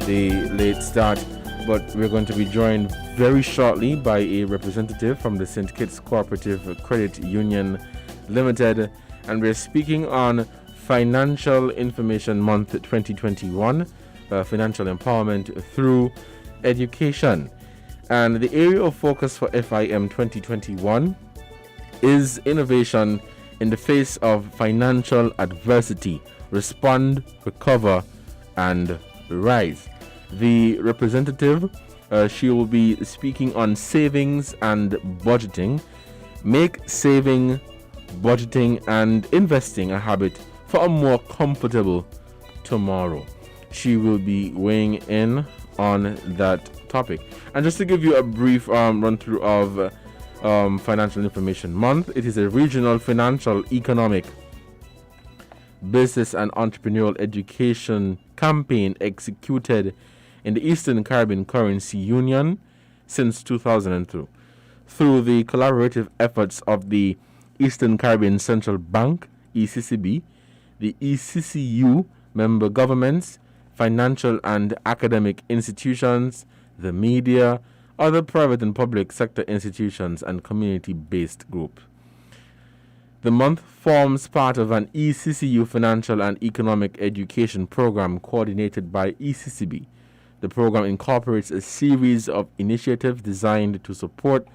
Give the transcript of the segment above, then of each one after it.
the late start, but we're going to be joined very shortly by a representative from the St Kitts Cooperative Credit Union Limited, and we're speaking on Financial Information Month 2021, financial empowerment through education. And the area of focus for FIM 2021 is innovation in the face of financial adversity. Respond, recover, and rise. The representative, she will be speaking on savings and budgeting. Make saving, budgeting, and investing a habit for a more comfortable tomorrow. She will be weighing in on that topic. And just to give you a brief run through of Financial Information Month, it is a regional financial, economic, business, and entrepreneurial education campaign executed in the Eastern Caribbean Currency Union since 2002 through the collaborative efforts of the Eastern Caribbean Central Bank, ECCB, the ECCU member governments, financial and academic institutions, the media, other private and public sector institutions, and community-based groups. The month forms part of an ECCU financial and economic education program coordinated by ECCB. The program incorporates a series of initiatives designed to support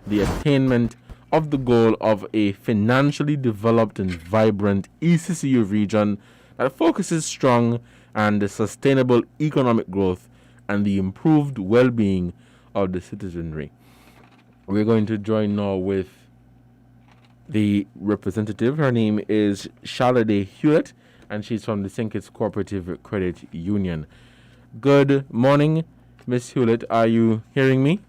the attainment of the goal of a financially developed and vibrant ECCU region that focuses strong and sustainable economic growth and the improved well-being of the citizenry. We're going to join now with the representative. Her name is Charlotte Hewlett, and she's from the St Kitts Cooperative Credit Union. Good morning, Miss Hewlett. Are you hearing me?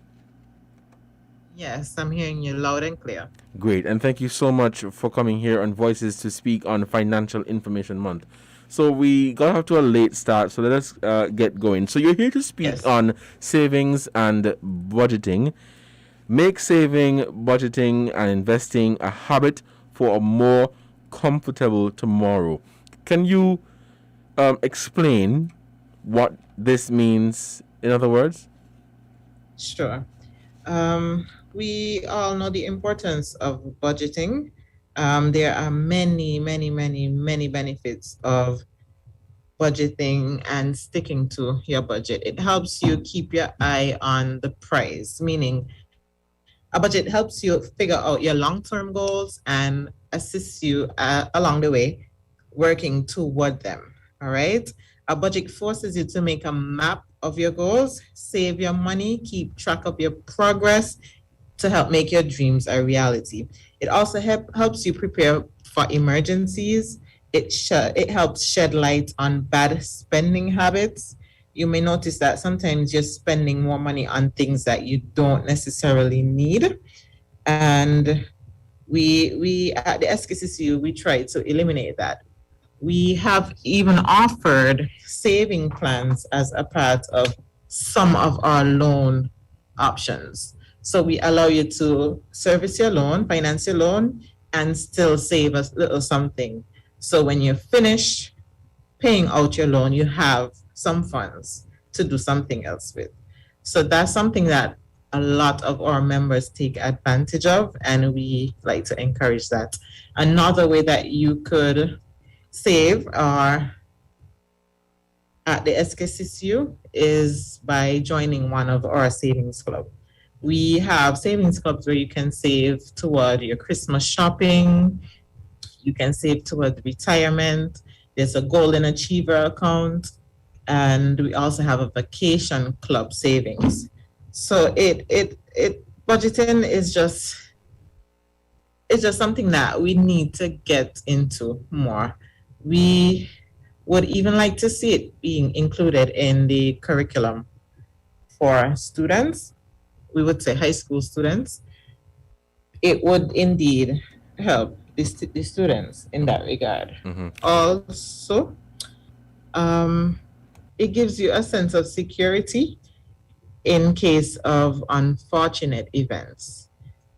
Yes, I'm hearing you loud and clear. Great, and thank you so much for coming here on Voices to speak on Financial Information Month. So we got off to a late start, so let us get going. So you're here to speak on savings and budgeting. Make saving, budgeting, and investing a habit for a more comfortable tomorrow. Can you explain what this means, in other words? Sure. We all know the importance of budgeting. There are many benefits of budgeting and sticking to your budget. It helps you keep your eye on the prize, meaning a budget helps you figure out your long-term goals and assists you along the way working toward them, all right? A budget forces you to make a map of your goals, save your money, keep track of your progress to help make your dreams a reality. It also helps you prepare for emergencies. It helps shed light on bad spending habits. You may notice that sometimes you're spending more money on things that you don't necessarily need. And we at the SKCCU, we try to eliminate that. We have even offered saving plans as a part of some of our loan options. So we allow you to service your loan, finance your loan, and still save a little something. So when you finish paying out your loan, you have some funds to do something else with. So that's something that a lot of our members take advantage of, and we like to encourage that. Another way that you could save at the SKCCU is by joining one of our savings clubs. We have savings clubs where you can save toward your Christmas shopping, you can save toward retirement. There's a Golden Achiever account, and we also have a vacation club savings. So budgeting is just something that we need to get into more. We would even like to see it being included in the curriculum for students. We would say high school students. It would indeed help the students in that regard. Mm-hmm. Also, it gives you a sense of security in case of unfortunate events.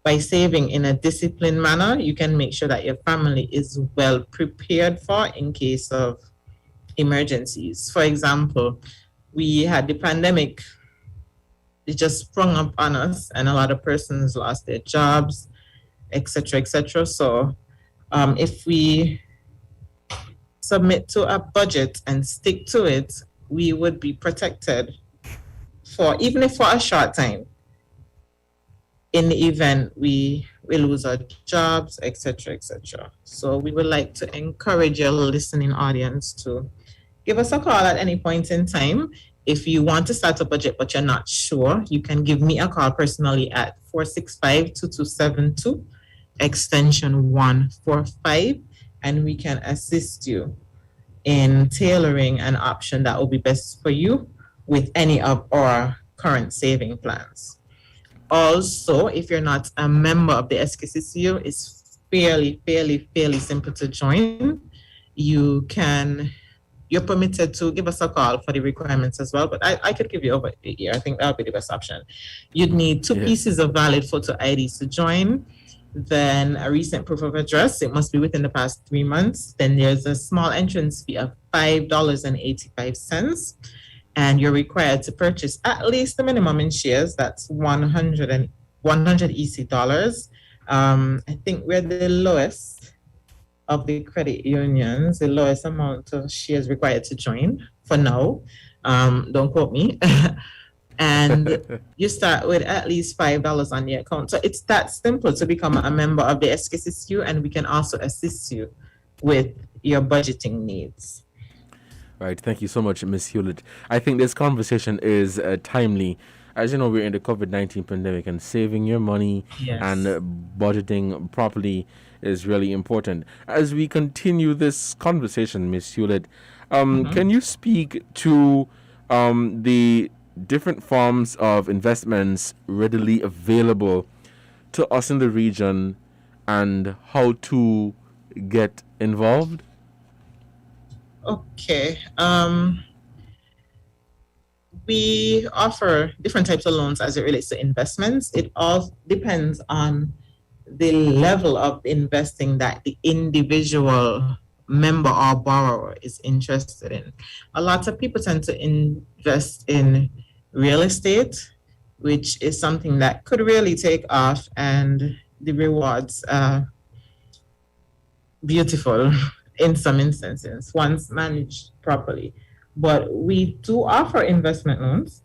By saving in a disciplined manner, you can make sure that your family is well prepared for in case of emergencies. For example, we had the pandemic. It just sprung up on us, and a lot of persons lost their jobs, etc., etc. So, if we submit to a budget and stick to it, we would be protected for even if for a short time. In the event we lose our jobs, etc., etc. So we would like to encourage your listening audience to give us a call at any point in time. If you want to start a budget but you're not sure, you can give me a call personally at 465-2272, extension 145, and we can assist you in tailoring an option that will be best for you with any of our current saving plans. Also, if you're not a member of the SKCCU, it's fairly simple to join. You're permitted to give us a call for the requirements as well, but I could give you over a year. I think that would be the best option. You'd need two pieces of valid photo IDs to join, then a recent proof of address. It must be within the past 3 months. Then there's a small entrance fee of $5.85. And you're required to purchase at least the minimum in shares. That's 100 EC dollars. I think we're the lowest of the credit unions, the lowest amount of shares required to join for now. Don't quote me. And you start with at least $5 on the account. So it's that simple to become a member of the SKCCU, and we can also assist you with your budgeting needs. Right. Thank you so much, Ms. Hewlett. I think this conversation is timely. As you know, we're in the COVID-19 pandemic, and saving your money and budgeting properly is really important. As we continue this conversation, Ms. Hewlett, can you speak to the different forms of investments readily available to us in the region and how to get involved? Okay. We offer different types of loans as it relates to investments. It all depends on the level of investing that the individual member or borrower is interested in. A lot of people tend to invest in real estate, which is something that could really take off, and the rewards are beautiful in some instances, once managed properly. But we do offer investment loans.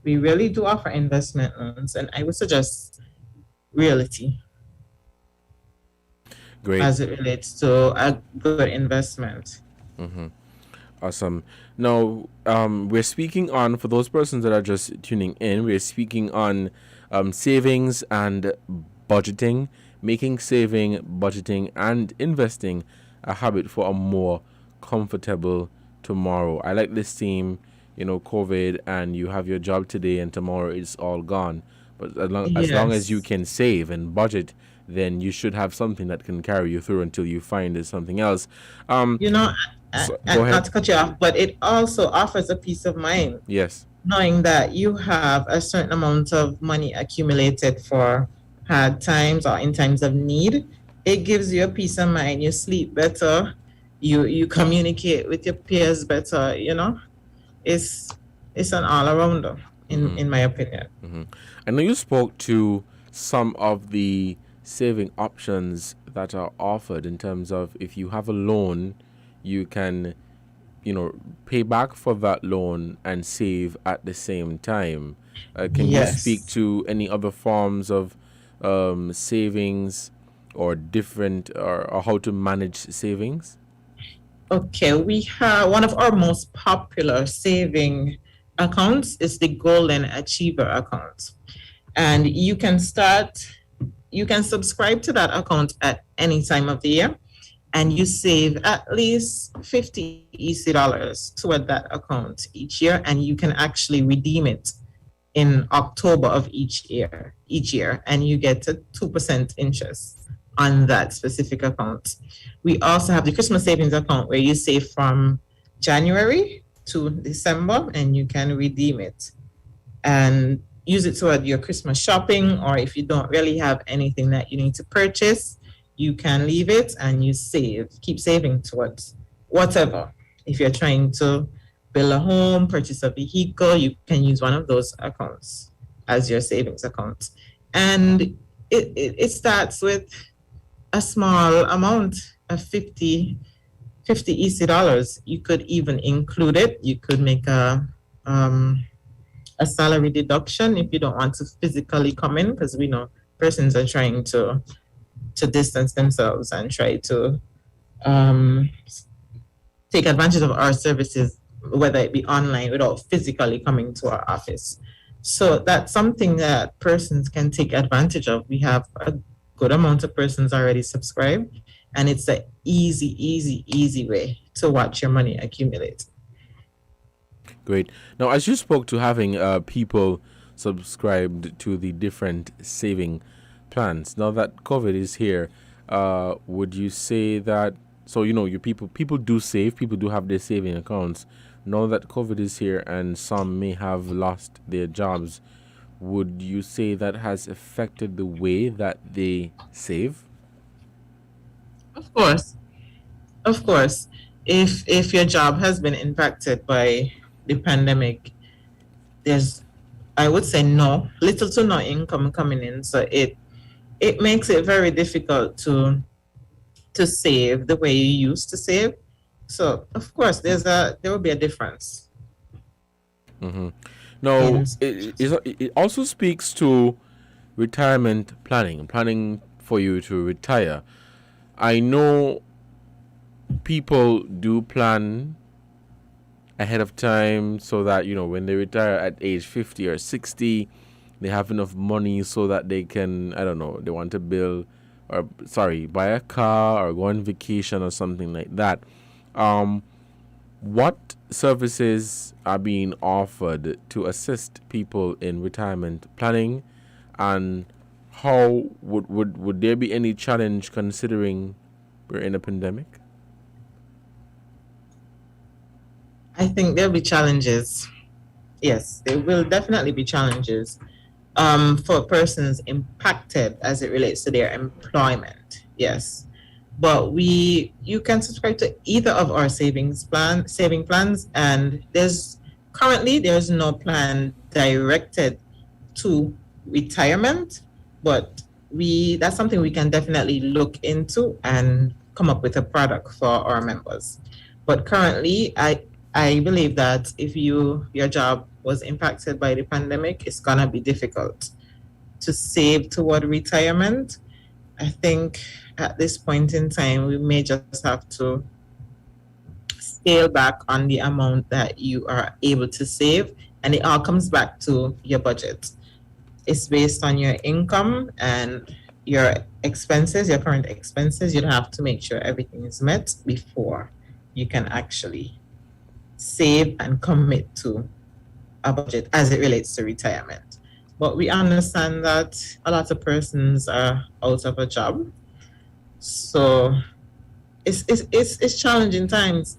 We really do offer investment loans, and I would suggest realty. Great. As it relates to a good investment. Awesome. Now, we're speaking on, for those persons that are just tuning in, we're speaking on savings and budgeting, making saving, budgeting, and investing a habit for a more comfortable tomorrow. I like this theme, COVID, and you have your job today and tomorrow it's all gone. But as long as you can save and budget, then you should have something that can carry you through until you find something else. Not to cut you off, but it also offers a peace of mind. Yes. Knowing that you have a certain amount of money accumulated for hard times or in times of need, it gives you a peace of mind. You sleep better. You communicate with your peers better. It's an all-arounder, in my opinion. I know you spoke to some of the saving options that are offered in terms of if you have a loan, you can, pay back for that loan and save at the same time. Can you speak to any other forms of savings or different or how to manage savings? Okay, we have one of our most popular saving accounts is the Golden Achiever account. And you can subscribe to that account at any time of the year, and you save at least 50 EC dollars toward that account each year, and you can actually redeem it in October of each year, and you get a 2% interest on that specific account. We also have the Christmas savings account where you save from January to December, and you can redeem it and use it toward your Christmas shopping, or if you don't really have anything that you need to purchase, you can leave it and you keep saving towards whatever. If you're trying to build a home, purchase a vehicle, you can use one of those accounts as your savings account. And it starts with a small amount of 50 EC dollars. You could even include it. You could make a salary deduction if you don't want to physically come in, because we know persons are trying to distance themselves and try to um, take advantage of our services, whether it be online, without physically coming to our office. So that's something that persons can take advantage of. We have a good amount of persons already subscribed, and it's an easy way to watch your money accumulate. Great. Now, as you spoke to having people subscribed to the different saving plans, now that COVID is here, would you say that, so your people do save, people do have their saving accounts. Now that COVID is here and some may have lost their jobs, would you say that has affected the way that they save? Of course, of course. If your job has been impacted by the pandemic, there's, I would say, little to no income coming in. So it makes it very difficult to save the way you used to save. So of course there will be a difference. Mm-hmm. Now, it also speaks to retirement planning for you to retire. I know people do plan ahead of time so that when they retire at age 50 or 60, they have enough money so that they can, I don't know, they want to buy a car or go on vacation or something like that. What services are being offered to assist people in retirement planning, and how would there be any challenge considering we're in a pandemic? I think there'll be challenges. Yes, there will definitely be challenges for persons impacted as it relates to their employment. Yes. But you can subscribe to either of our saving plans, and there's no plan directed to retirement, but that's something we can definitely look into and come up with a product for our members. But currently, I believe that if your job was impacted by the pandemic, it's gonna be difficult to save toward retirement. I think at this point in time, we may just have to scale back on the amount that you are able to save, and it all comes back to your budget. It's based on your income and your expenses, your current expenses. You'd have to make sure everything is met before you can actually save and commit to a budget as it relates to retirement. But we understand that a lot of persons are out of a job. So it's challenging times,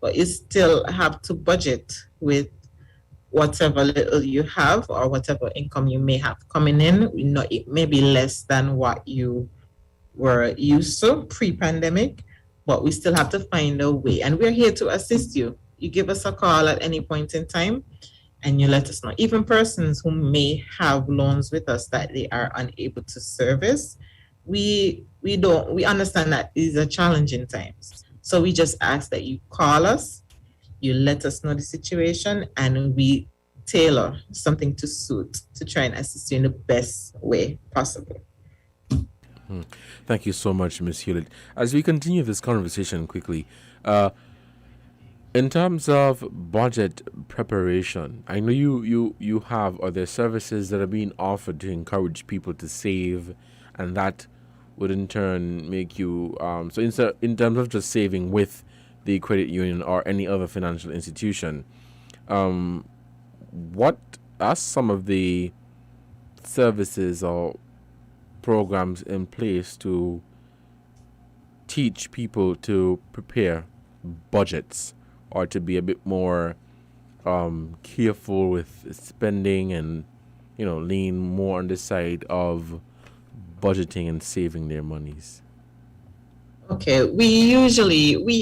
but you still have to budget with whatever little you have or whatever income you may have coming in. It may be less than what you were used to pre-pandemic, but we still have to find a way. And we're here to assist you. You give us a call at any point in time and you let us know. Even persons who may have loans with us that they are unable to service, we understand that these are challenging times. So we just ask that you call us, you let us know the situation, and we tailor something to suit to try and assist you in the best way possible. Thank you so much, Ms. Hewlett. As we continue this conversation quickly, in terms of budget preparation, I know you have other services that are being offered to encourage people to save, and that would in turn make you so in terms of just saving with the credit union or any other financial institution, what are some of the services or programs in place to teach people to prepare budgets or to be a bit more careful with spending and lean more on the side of budgeting and saving their monies? Okay, we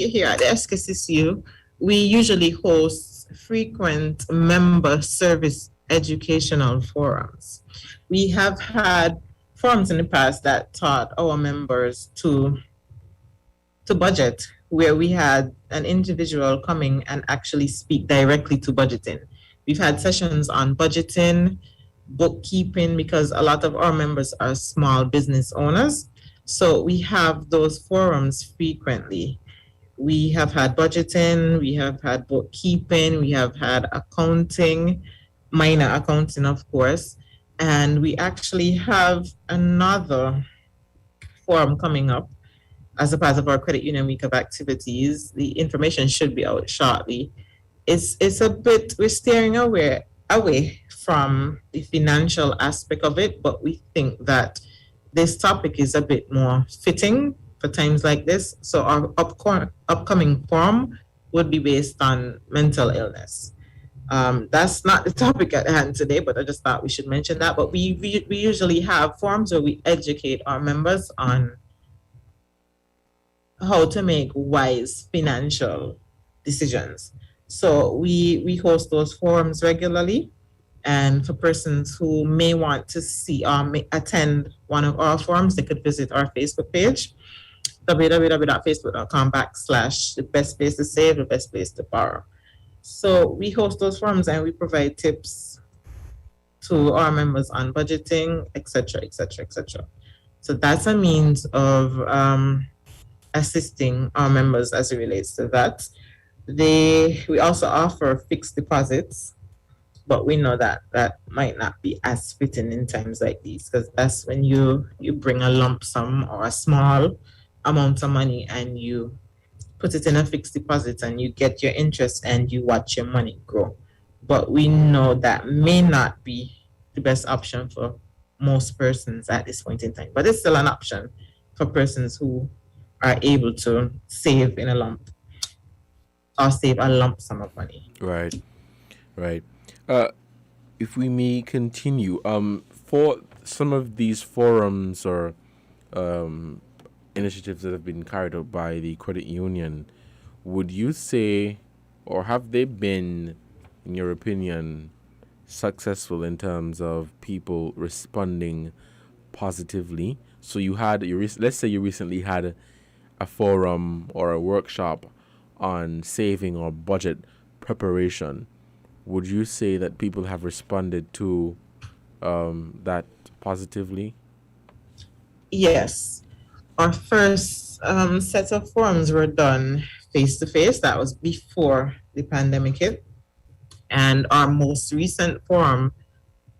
here at the SKCCU, we usually host frequent member service educational forums. We have had forums in the past that taught our members to budget, where we had an individual coming and actually speak directly to budgeting. We've had sessions on budgeting, bookkeeping, because a lot of our members are small business owners. So we have those forums frequently. We have had budgeting, we have had bookkeeping, we have had accounting, minor accounting, of course. And we actually have another forum coming up as a part of our Credit Union Week of activities. The information should be out shortly. It's a bit, we're steering away from the financial aspect of it, but we think that this topic is a bit more fitting for times like this. So our upcoming forum would be based on mental illness. That's not the topic at hand today, but I just thought we should mention that. But we usually have forums where we educate our members on how to make wise financial decisions. So we host those forums regularly. And for persons who may want to see or may attend one of our forums, they could visit our Facebook page, www.facebook.com/the best place to save, the best place to borrow. So we host those forums and we provide tips to our members on budgeting, etc., etc., etc. So that's a means of assisting our members as it relates to that. We also offer fixed deposits, but we know that that might not be as fitting in times like these, because that's when you bring a lump sum or a small amount of money and you put it in a fixed deposit and you get your interest and you watch your money grow. But we know that may not be the best option for most persons at this point in time, but it's still an option for persons who are able to save in a lump or save a lump sum of money. Right. If we may continue, for some of these forums or initiatives that have been carried out by the credit union, would you say, or have they been, in your opinion, successful in terms of people responding positively? So let's say you recently had a forum or a workshop on saving or budget preparation. Would you say that people have responded to that positively? Yes. Our first set of forums were done face-to-face. That was before the pandemic hit. And our most recent forum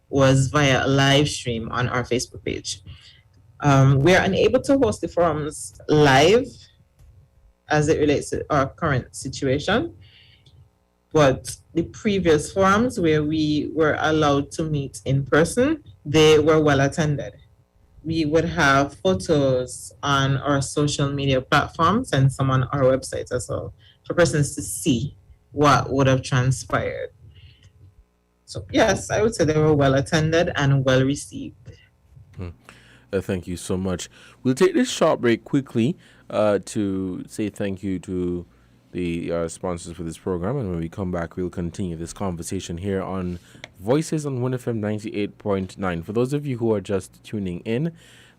was via a live stream on our Facebook page. We are unable to host the forums live as it relates to our current situation. But the previous forums where we were allowed to meet in person, they were well attended. We would have photos on our social media platforms and some on our website as well for persons to see what would have transpired. So yes, I would say they were well attended and well received. Thank you so much. We'll take this short break quickly to say thank you to the sponsors for this program, and when we come back, we'll continue this conversation here on Voices on WINN FM 98.9. For those of you who are just tuning in,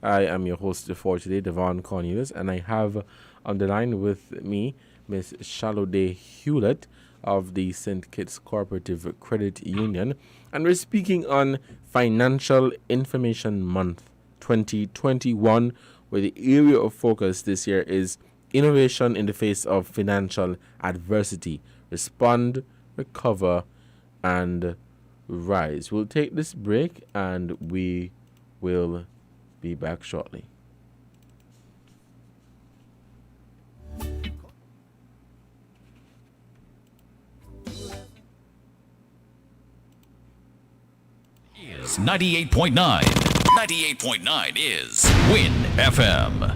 I am your host for today, Devon Cornelius, and I have on the line with me Miss Shalode Hewlett of the St Kitts Cooperative Credit Union, and we're speaking on Financial Information Month 2021, where the area of focus this year is innovation in the face of financial adversity. Respond, recover, and rise. We'll take this break and we will be back shortly. Is 98.9. 98.9 is WINN FM.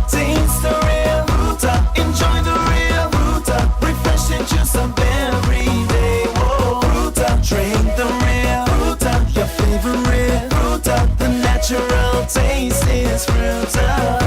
Taste the real Ruta, enjoy the real Ruta, refreshing juice of every day. Whoa, Ruta, drink the real Ruta, your favorite Ruta, the natural taste is Ruta.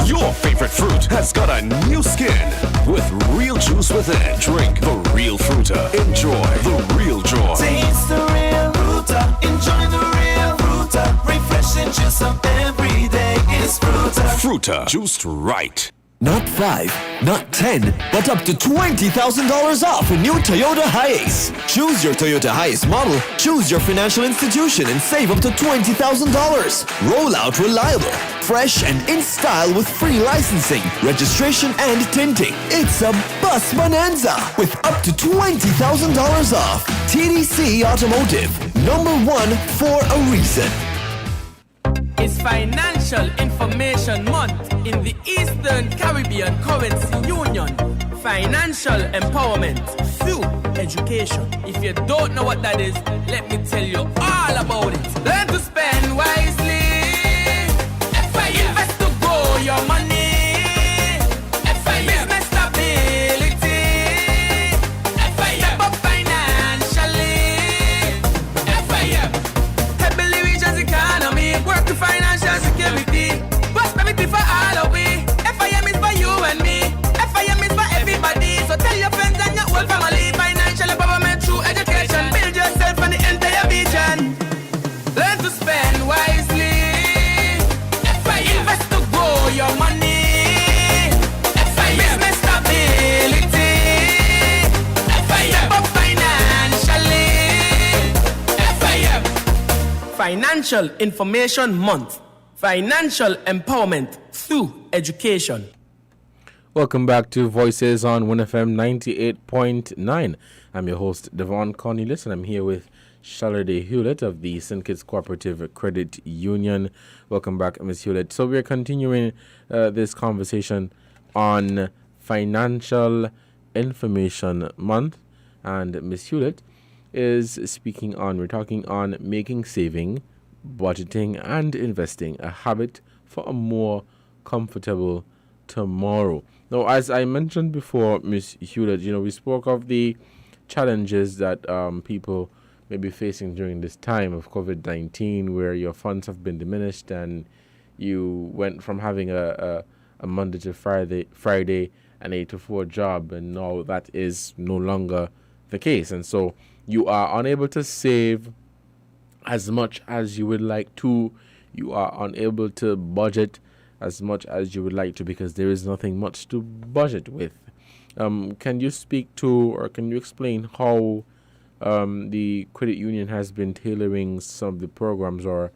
Your favorite fruit has got a new skin with real juice with with it. Drink the real Fruta. Enjoy the real joy. Taste the real Fruta. Enjoy the real Fruta. Refreshing juice of every day is Fruta. Fruta, juiced right. Not 5, not 10, but up to $20,000 off a new Toyota Hiace. Choose your Toyota Hiace model, choose your financial institution, and save up to $20,000. Roll out reliable, fresh, and in style with free licensing, registration, and tinting. It's a bus bonanza with up to $20,000 off. TDC Automotive, #1 for a reason. It's Financial Information Month in the Eastern Caribbean Currency Union. Financial empowerment through education. If you don't know what that is, let me tell you all about it. Learn to spend wisely. Invest to grow your money. Business stability. Step up financially. Heavily regions economy. Work to financial security. Prosperity for all of we. FIM is for you and me. FIM is for everybody. So tell your friends and your whole family. Financial empowerment through education. Build yourself and the entire vision. Learn to spend wisely. Invest to grow your money. Business stability. Step up financially. Financial Information Month. Financial empowerment through education. Welcome back to Voices on WINN FM 98.9. I'm your host, Devon Cornelius, and I'm here with Charlotte Hewlett of the St Kitts Cooperative Credit Union. Welcome back, Ms. Hewlett. So we're continuing this conversation on Financial Information Month, and Ms. Hewlett is speaking on, we're talking on making saving, budgeting, and investing a habit for a more comfortable tomorrow. Now, as I mentioned before, Ms. Hewlett, we spoke of the challenges that people may be facing during this time of COVID-19, where your funds have been diminished and you went from having a Monday to Friday, an 8 to 4 job, and now that is no longer the case. And so you are unable to save as much as you would like to. You are unable to budget as much as you would like to because there is nothing much to budget with. Can you speak to, or can you explain how the credit union has been tailoring some of the programs, or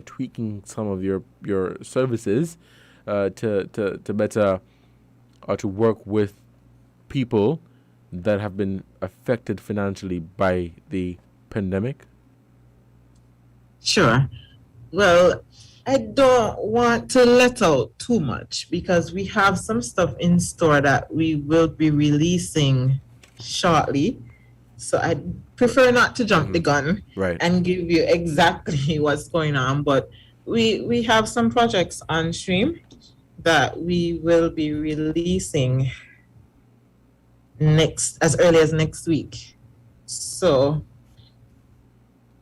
tweaking some of your services to better, or to work with people that have been affected financially by the pandemic? Sure. Well, I don't want to let out too much because we have some stuff in store that we will be releasing shortly. So I prefer not to jump the gun and give you exactly what's going on. But we have some projects on stream that we will be releasing as early as next week. So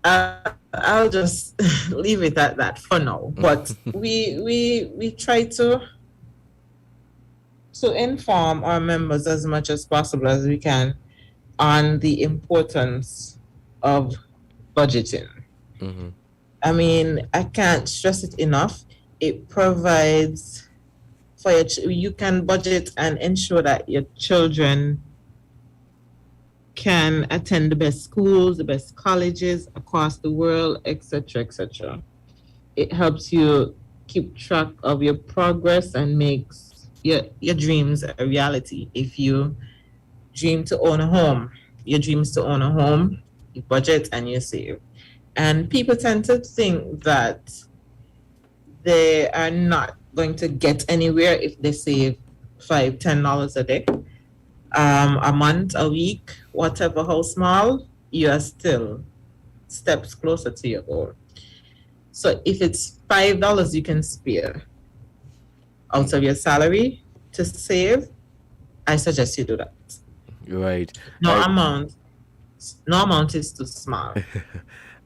I'll just leave it at that for now. But we try to inform our members as much as possible as we can on the importance of budgeting. Mm-hmm. I mean, I can't stress it enough. It provides for you can budget and ensure that your children can attend the best schools, the best colleges across the world, etc., etc. It helps you keep track of your progress and makes your dreams a reality. If you dream to own a home, your dream is to own a home, you budget and you save. And people tend to think that they are not going to get anywhere if they save $5, $10 a day. A month, a week, whatever, how small, you are still steps closer to your goal. So if it's $5 you can spare out of your salary to save, I suggest you do that. Right. No amount is too small.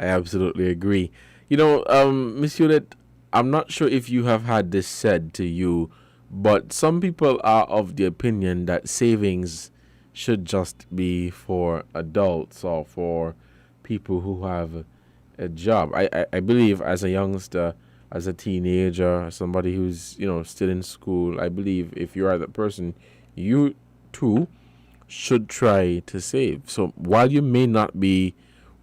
I absolutely agree. Ms. Hewlett, I'm not sure if you have had this said to you, but some people are of the opinion that savings should just be for adults or for people who have a job. I believe as a youngster, as a teenager, somebody who's, still in school, I believe if you are that person, you too should try to save. So while you may not be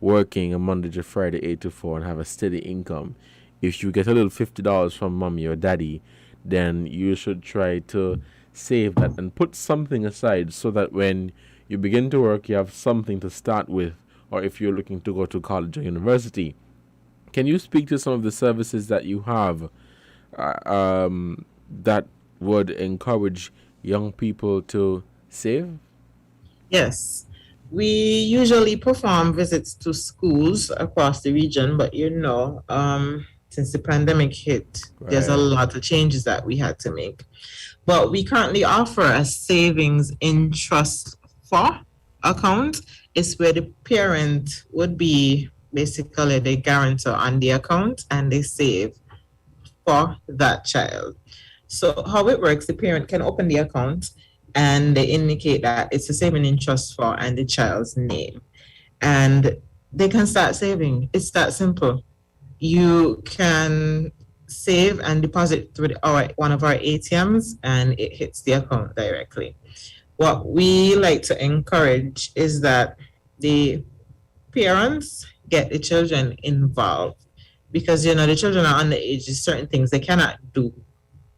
working a Monday to Friday 8 to 4 and have a steady income, if you get a little $50 from mommy or daddy, then you should try to save that and put something aside so that when you begin to work, you have something to start with, or if you're looking to go to college or university. Can you speak to some of the services that you have that would encourage young people to save? Yes. We usually perform visits to schools across the region, but since the pandemic hit, there's a lot of changes that we had to make. But we currently offer a savings in trust for account. It's where the parent would be basically the guarantor on the account and they save for that child. So how it works, the parent can open the account and they indicate that it's a saving in trust for and the child's name. And they can start saving. It's that simple. You can save and deposit through one of our ATMs and it hits the account directly. What we like to encourage is that the parents get the children involved because, the children are underage. There's certain things they cannot do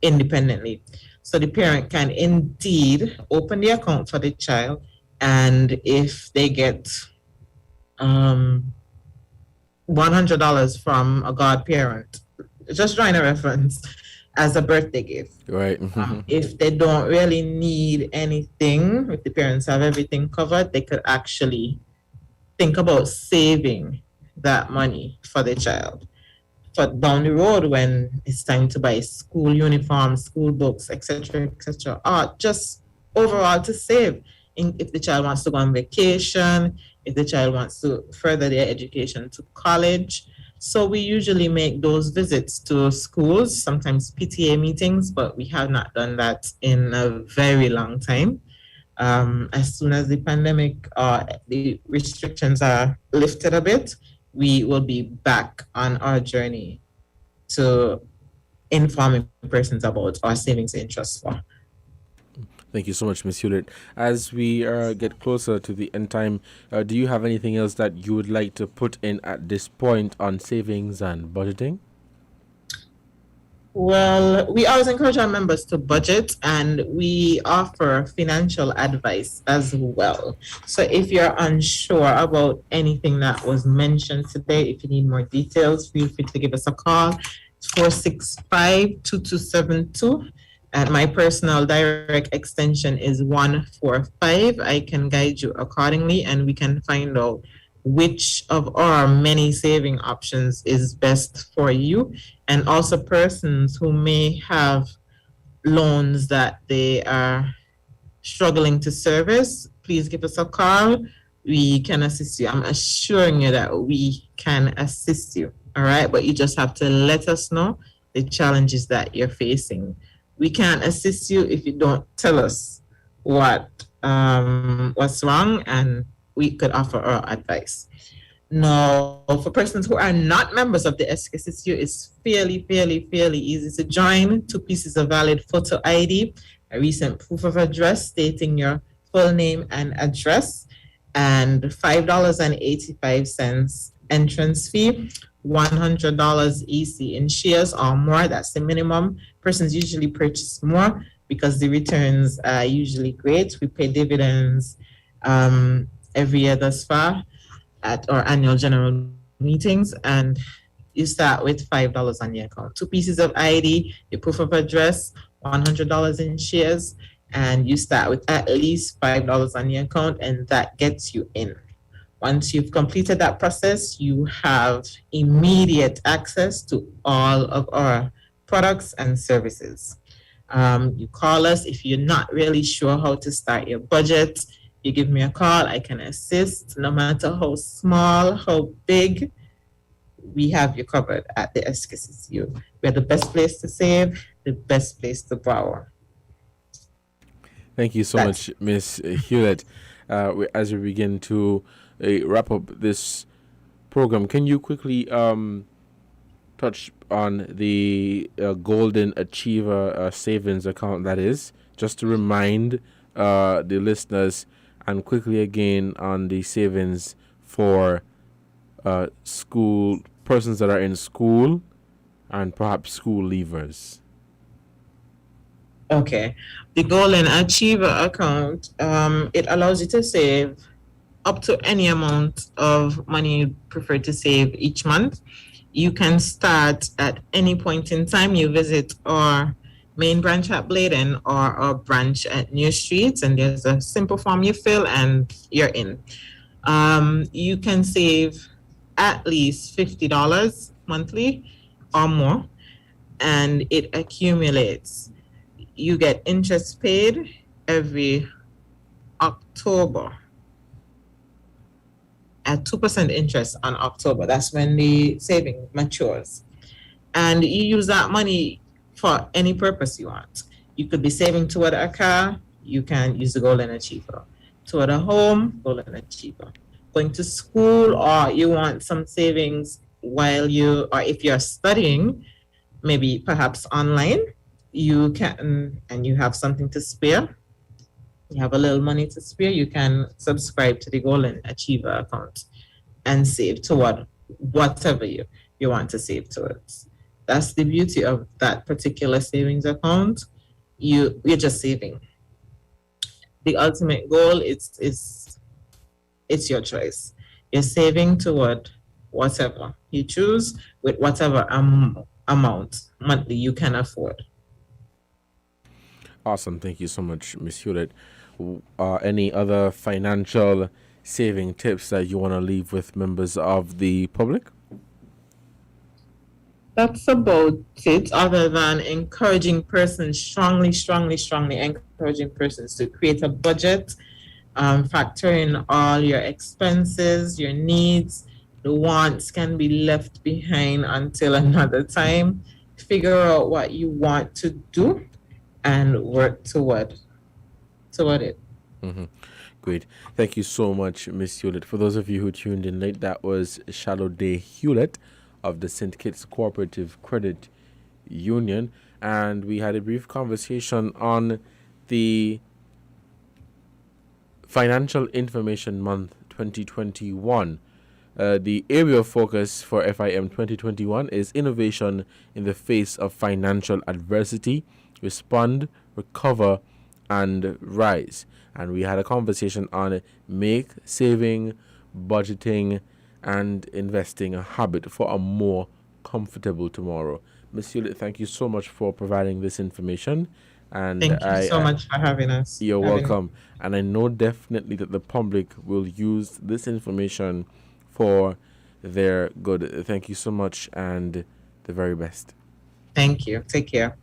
independently. So the parent can indeed open the account for the child, and if they get $100 from a godparent, just drawing a reference, as a birthday gift. Right. If they don't really need anything, if the parents have everything covered, they could actually think about saving that money for the child. For down the road when it's time to buy school uniforms, school books, etc., or just overall to save. If the child wants to go on vacation, if the child wants to further their education to college. So we usually make those visits to schools, sometimes PTA meetings, but we have not done that in a very long time. As soon as the pandemic the restrictions are lifted a bit, we will be back on our journey to informing persons about our savings in trust for. Thank you so much, Ms. Hewlett. As we get closer to the end time, do you have anything else that you would like to put in at this point on savings and budgeting? Well, we always encourage our members to budget, and we offer financial advice as well. So if you're unsure about anything that was mentioned today, if you need more details, feel free to give us a call. It's 465-2272. And my personal direct extension is 145. I can guide you accordingly, and we can find out which of our many saving options is best for you. And also persons who may have loans that they are struggling to service, please give us a call. We can assist you. I'm assuring you that we can assist you. All right. But you just have to let us know the challenges that you're facing. We can't assist you if you don't tell us what's wrong, and we could offer our advice. Now, for persons who are not members of the SKSSU, it's fairly easy to join. 2 pieces of valid photo ID, a recent proof of address stating your full name and address, and $5.85 entrance fee, $100 EC in shares or more. That's the minimum. Persons usually purchase more because the returns are usually great. We pay dividends every year thus far at our annual general meetings, and you start with $5 on your account. 2 pieces of ID, your proof of address, $100 in shares, and you start with at least $5 on your account, and that gets you in. Once you've completed that process, you have immediate access to all of our products and services. You call us if you're not really sure how to start your budget. You give me a call, I can assist. No matter how small, how big, we have you covered at the SKSSU. We're the best place to save, the best place to borrow. Thank you so much, Miss Hewlett. As we begin to wrap up this program, can you quickly touch on the Golden Achiever savings account, that is, just to remind the listeners, and quickly again on the savings for school persons that are in school and perhaps school leavers? Okay. The Golden Achiever account, it allows you to save up to any amount of money you prefer to save each month. You can start at any point in time. You visit our main branch at Bladen or our branch at New Streets, and there's a simple form you fill and you're in. You can save at least $50 monthly or more, and it accumulates. You get interest paid every October at 2% interest on October. That's when the saving matures. And you use that money for any purpose you want. You could be saving toward a car, you can use the Golden Achiever. Toward a home, Golden Achiever. Going to school, or you want some savings while you, or if you're studying, maybe perhaps online, you can, and you have something to spare, you have a little money to spare, you can subscribe to the Golden Achiever account and save toward whatever you want to save towards. That's the beauty of that particular savings account. You're just saving. The ultimate goal is it's your choice. You're saving toward whatever you choose with whatever amount monthly you can afford. Awesome. Thank you so much, Ms. Hewlett. Any other financial saving tips that you want to leave with members of the public? That's about it, other than encouraging persons, strongly encouraging persons to create a budget, factor in all your expenses, your needs. The wants can be left behind until another time. Figure out what you want to do and work toward it. Mm-hmm. Great. Thank you so much, Miss Hewlett. For those of you who tuned in late, that was Shallow Hewlett of the St Kitts Cooperative Credit Union, and we had a brief conversation on the Financial Information Month 2021. The area of focus for FIM 2021 is innovation in the face of financial adversity, respond, recover, and rise. And we had a conversation on make saving, budgeting, and investing a habit for a more comfortable tomorrow. Ms. Hewlett, thank you so much for providing this information. And thank you so much for having us. You're welcome. And I know definitely that the public will use this information for their good. Thank you so much, and the very best. Thank you. Take care.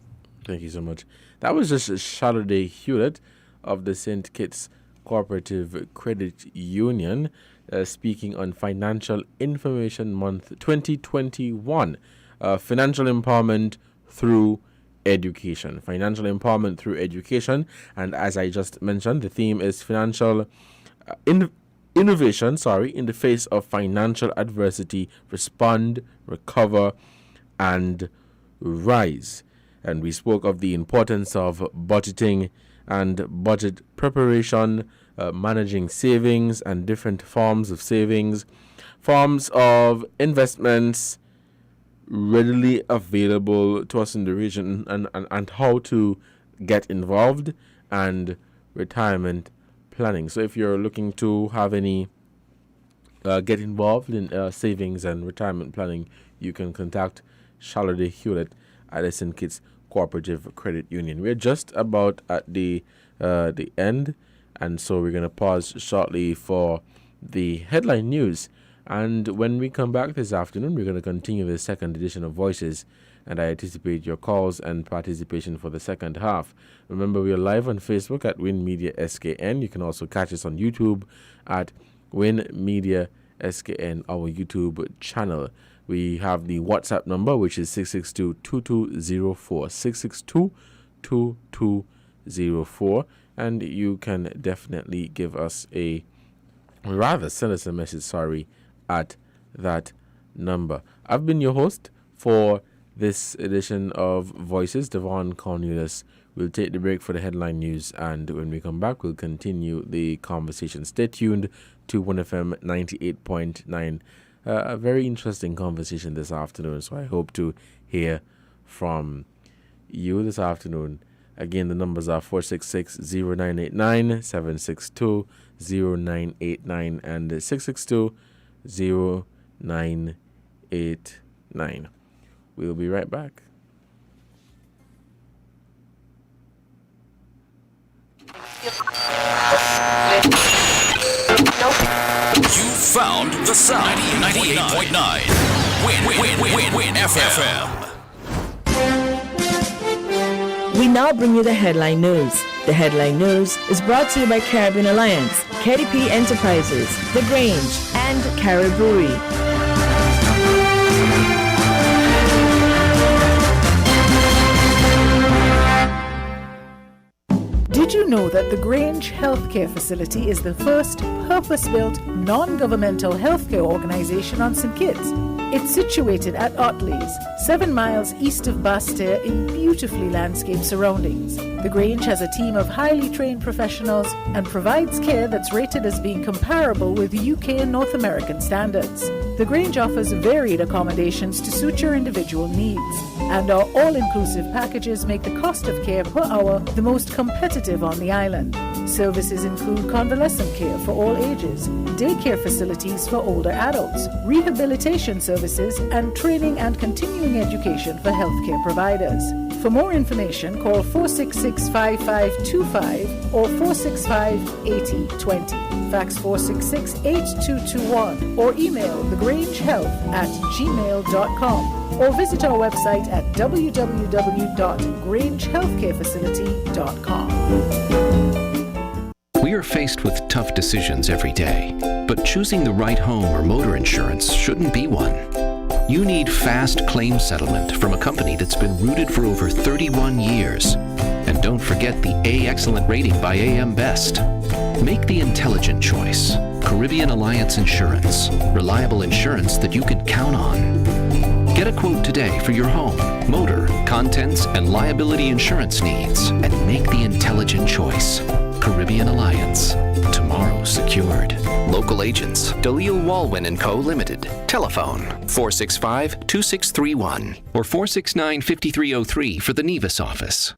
Thank you so much. That was just Shallow Hewlett of the St Kitts Cooperative Credit Union speaking on Financial Information Month 2021. Financial empowerment through education. Financial empowerment through education. And as I just mentioned, the theme is financial innovation, in the face of financial adversity, respond, recover, and rise. And we spoke of the importance of budgeting and budget preparation, managing savings and different forms of savings, forms of investments readily available to us in the region, and how to get involved, and retirement planning. So if you're looking to have any get involved in savings and retirement planning, you can contact Shallow Hewlett at the St Kitts Cooperative Credit Union. We're just about at the end, and so we're going to pause shortly for the headline news. And when we come back this afternoon, we're going to continue the second edition of Voices, and I anticipate your calls and participation for the second half. Remember, we are live on Facebook at WINN Media SKN. You can also catch us on YouTube at WINN Media SKN, our YouTube channel. We have the WhatsApp number, which is 662-2204, 04, and you can definitely give us a, rather send us a message, at that number. I've been your host for this edition of Voices, Devon Cornelius. We'll take the break for the headline news, and when we come back, we'll continue the conversation. Stay tuned to WINN FM 98.9. A very interesting conversation this afternoon, so I hope to hear from you this afternoon. Again, the numbers are 466-0989, 762-0989, and 662-0989. We'll be right back. You found the sound. 98.9. WINN FM. We now bring you the headline news. The headline news is brought to you by Caribbean Alliance, KDP Enterprises, The Grange, and Cariboury. Did you know that the Grange Healthcare Facility is the first purpose-built, non-governmental healthcare organization on St Kitts? It's situated at Otley's, 7 miles east of Basseterre in beautifully landscaped surroundings. The Grange has a team of highly trained professionals and provides care that's rated as being comparable with UK and North American standards. The Grange offers varied accommodations to suit your individual needs, and our all-inclusive packages make the cost of care per hour the most competitive on the island. Services include convalescent care for all ages, daycare facilities for older adults, rehabilitation services, and training and continuing education for healthcare providers. For more information, call 466-5525 or 465-8020. Fax 466-8221 or email thegrangehealth@gmail.com or visit our website at www.grangehealthcarefacility.com. We are faced with tough decisions every day, but choosing the right home or motor insurance shouldn't be one. You need fast claim settlement from a company that's been rooted for over 31 years. And don't forget the A Excellent rating by AM Best. Make the intelligent choice. Caribbean Alliance Insurance. Reliable insurance that you can count on. Get a quote today for your home, motor, contents, and liability insurance needs, and make the intelligent choice. Caribbean Alliance. Tomorrow secured. Local agents, Dalil Walwyn & Co. Limited. Telephone 465-2631 or 469-5303 for the Nevis office.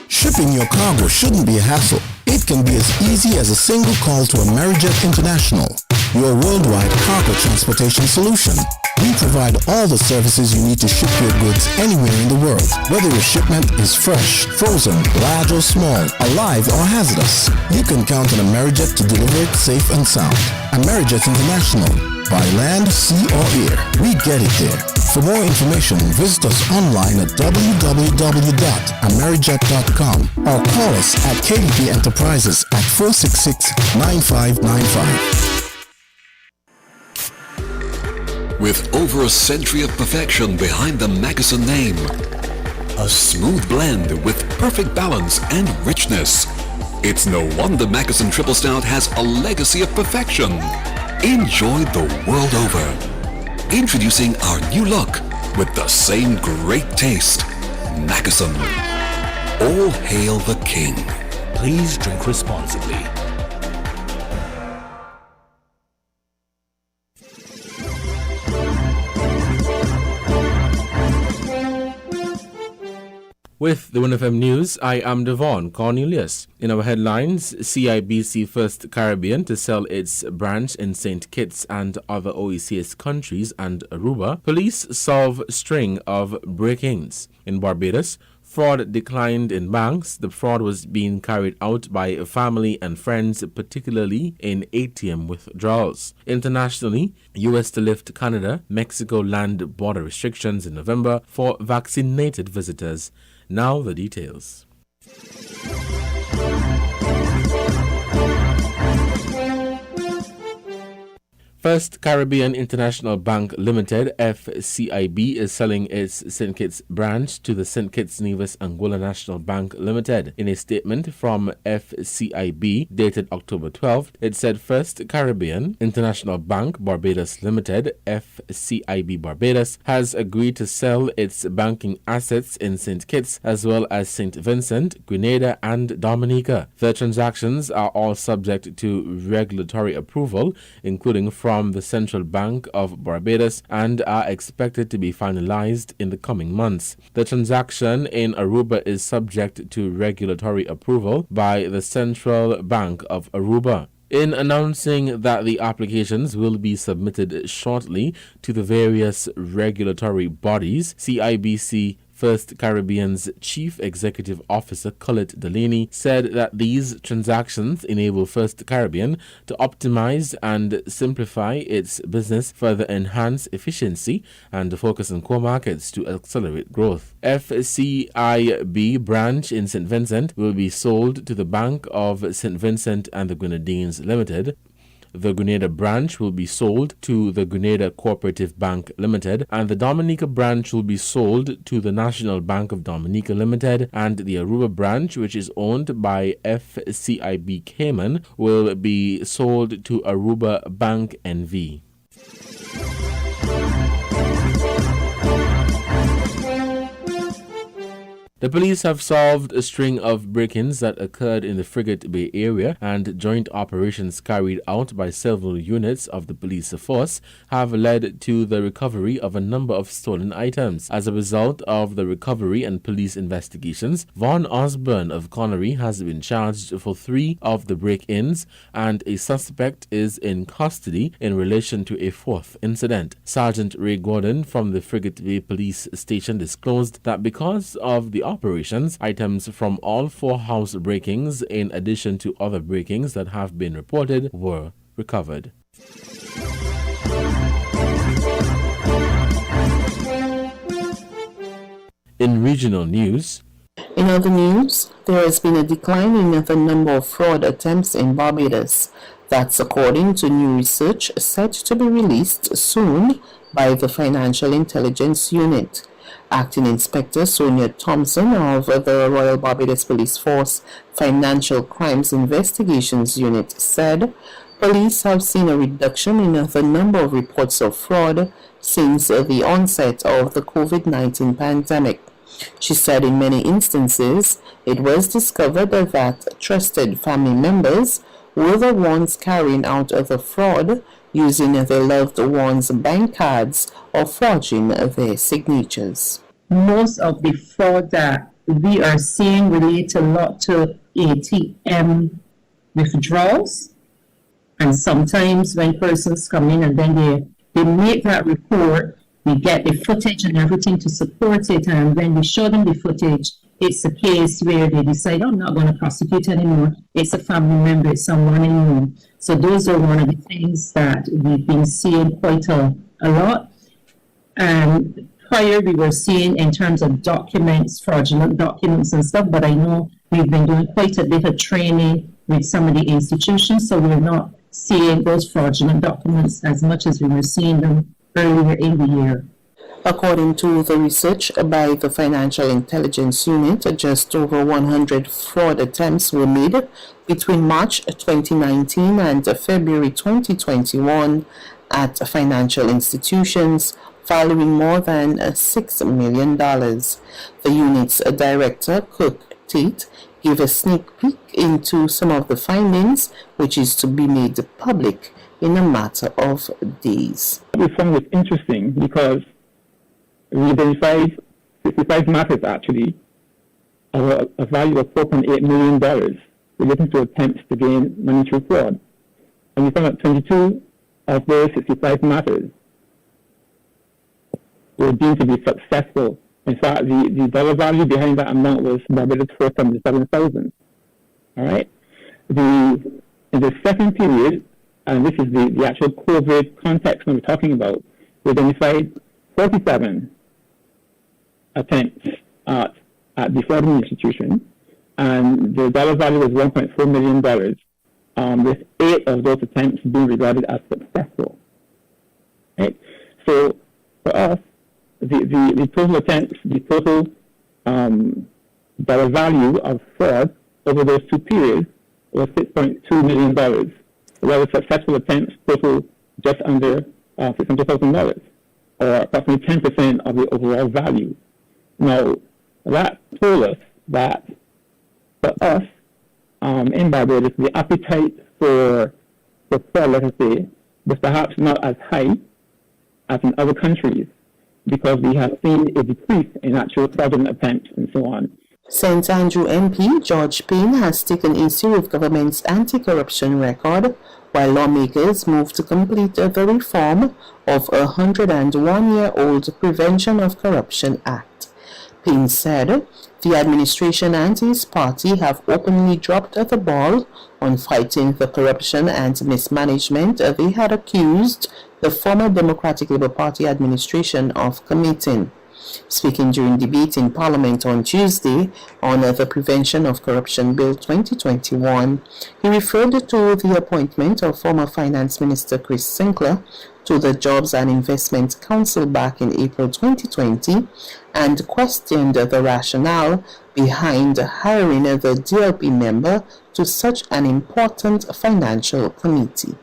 Shipping your cargo shouldn't be a hassle. It can be as easy as a single call to Amerijet International, your worldwide cargo transportation solution. We provide all the services you need to ship your goods anywhere in the world, whether your shipment is fresh, frozen, large or small, alive or hazardous. You can count on Amerijet to deliver it safe and sound. Amerijet International, by land, sea or air, we get it there. For more information, visit us online at www.amerijet.com or call us at KDP Enterprises at 466-9595. With over a century of perfection behind the Mackeson name, a smooth blend with perfect balance and richness, it's no wonder Mackeson Triple Stout has a legacy of perfection. Enjoyed the world over. Introducing our new look with the same great taste. Mackeson. All hail the king. Please drink responsibly. With the WINN FM News, I am Devon Cornelius. In our headlines, CIBC First Caribbean to sell its branch in St Kitts and other OECS countries and Aruba. Police solve string of break-ins. In Barbados, fraud declined in banks. The fraud was being carried out by family and friends, particularly in ATM withdrawals. Internationally, U.S. to lift Canada, Mexico land border restrictions in November for vaccinated visitors. Now the details. First Caribbean International Bank Limited, FCIB, is selling its St Kitts branch to the St Kitts and Nevis Angola National Bank Limited. In a statement from FCIB dated October 12th, it said First Caribbean International Bank Barbados Limited, FCIB Barbados, has agreed to sell its banking assets in St Kitts as well as St Vincent, Grenada, and Dominica. The transactions are all subject to regulatory approval, including from the Central Bank of Barbados, and are expected to be finalized in the coming months. The transaction in Aruba is subject to regulatory approval by the Central Bank of Aruba. In announcing that the applications will be submitted shortly to the various regulatory bodies, CIBC First Caribbean's Chief Executive Officer Colette Delaney said that these transactions enable First Caribbean to optimize and simplify its business, further enhance efficiency, and focus on core markets to accelerate growth. FCIB branch in St Vincent will be sold to the Bank of St Vincent and the Grenadines Limited. The Grenada branch will be sold to the Grenada Cooperative Bank Limited, and the Dominica branch will be sold to the National Bank of Dominica Limited, and the Aruba branch, which is owned by FCIB Cayman, will be sold to Aruba Bank NV. The police have solved a string of break-ins that occurred in the Frigate Bay area, and joint operations carried out by several units of the police force have led to the recovery of a number of stolen items. As a result of the recovery and police investigations, Vaughn Osborne of Connery has been charged for 3 of the break-ins, and a suspect is in custody in relation to a 4th incident. Sergeant Ray Gordon from the Frigate Bay Police Station disclosed that because of the operations, items from all 4 house breakings, in addition to other breakings that have been reported, were recovered. In regional news, in other news, there has been a decline in the number of fraud attempts in Barbados. That's according to new research set to be released soon by the Financial Intelligence Unit. Acting Inspector Sonia Thompson of the Royal Barbados Police Force Financial Crimes Investigations Unit said police have seen a reduction in the number of reports of fraud since the onset of the COVID-19 pandemic. She said in many instances it was discovered that trusted family members were the ones carrying out the fraud, using their loved ones' bank cards or forging their signatures. Most of the fraud that we are seeing relate a lot to ATM withdrawals, and sometimes when persons come in and then they make that report, we get the footage and everything to support it, and when we show them the footage, it's a case where they decide, I'm not going to prosecute anymore. It's a family member, it's someone in room. So those are one of the things that we've been seeing quite a lot. And prior we were seeing in terms of documents, fraudulent documents and stuff, but I know we've been doing quite a bit of training with some of the institutions, so we're not seeing those fraudulent documents as much as we were seeing them earlier in the year. According to the research by the Financial Intelligence Unit, just over 100 fraud attempts were made between March 2019 and February 2021 at financial institutions, valuing more than $6 million. The unit's director, Cook Tate, gave a sneak peek into some of the findings, which is to be made public in a matter of days. We found it interesting because we identified 65 matters actually of a value of $4.8 million relating to attempts to gain money through fraud. And we found that 22 of those 65 matters were deemed to be successful. In fact, the dollar value behind that amount was Barbados $477,000. All right. In the second period, and this is the actual COVID context we're talking about, we identified 47 attempts at defrauding the institution, and the dollar value was $1.4 million, with 8 of those attempts being regarded as successful. Right? So for us, the total attempts, the total dollar value of fraud over those 2 periods was $6.2 million. While the successful attempts total just under $600,000, or approximately 10% of the overall value. Now, that told us that for us in Barbados, the appetite for fraud, let us say, was perhaps not as high as in other countries, because we have seen a decrease in actual fraudulent attempts and so on. St Andrew MP George Payne has taken issue with government's anti-corruption record, while lawmakers move to complete the reform of a 101-year-old Prevention of Corruption Act. Payne said the administration and his party have openly dropped the ball on fighting the corruption and mismanagement they had accused the former Democratic Labour Party administration of committing. Speaking during debate in Parliament on Tuesday on the Prevention of Corruption Bill 2021, he referred to the appointment of former Finance Minister Chris Sinclair to the Jobs and Investment Council back in April 2020 and questioned the rationale behind hiring the DLP member to such an important financial committee.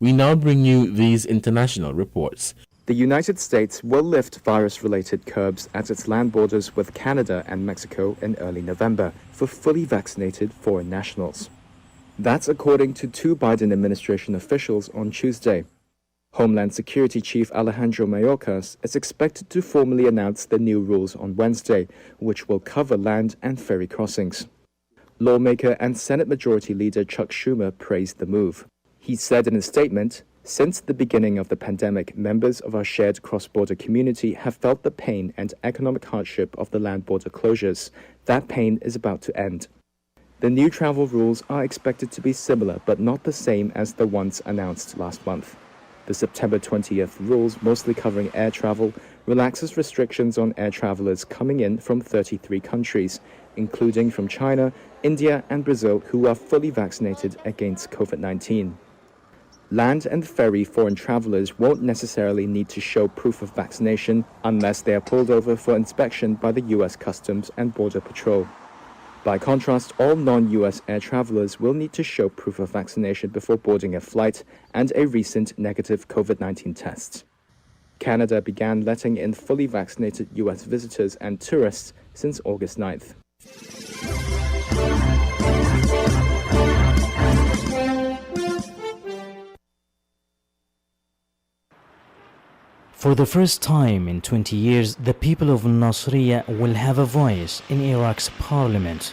We now bring you these international reports. The United States will lift virus-related curbs at its land borders with Canada and Mexico in early November for fully vaccinated foreign nationals. That's according to 2 Biden administration officials on Tuesday. Homeland Security Chief Alejandro Mayorkas is expected to formally announce the new rules on Wednesday, which will cover land and ferry crossings. Lawmaker and Senate Majority Leader Chuck Schumer praised the move. He said in a statement, "Since the beginning of the pandemic, members of our shared cross-border community have felt the pain and economic hardship of the land border closures. That pain is about to end." The new travel rules are expected to be similar but not the same as the ones announced last month. The September 20th rules, mostly covering air travel, relaxes restrictions on air travelers coming in from 33 countries, including from China, India and Brazil, who are fully vaccinated against COVID-19. Land and ferry foreign travelers won't necessarily need to show proof of vaccination unless they are pulled over for inspection by the U.S. Customs and Border Patrol. By contrast, all non-U.S. air travelers will need to show proof of vaccination before boarding a flight and a recent negative COVID-19 test. Canada began letting in fully vaccinated U.S. visitors and tourists since August 9th. For the first time in 20 years, the people of Nasiriyah will have a voice in Iraq's parliament.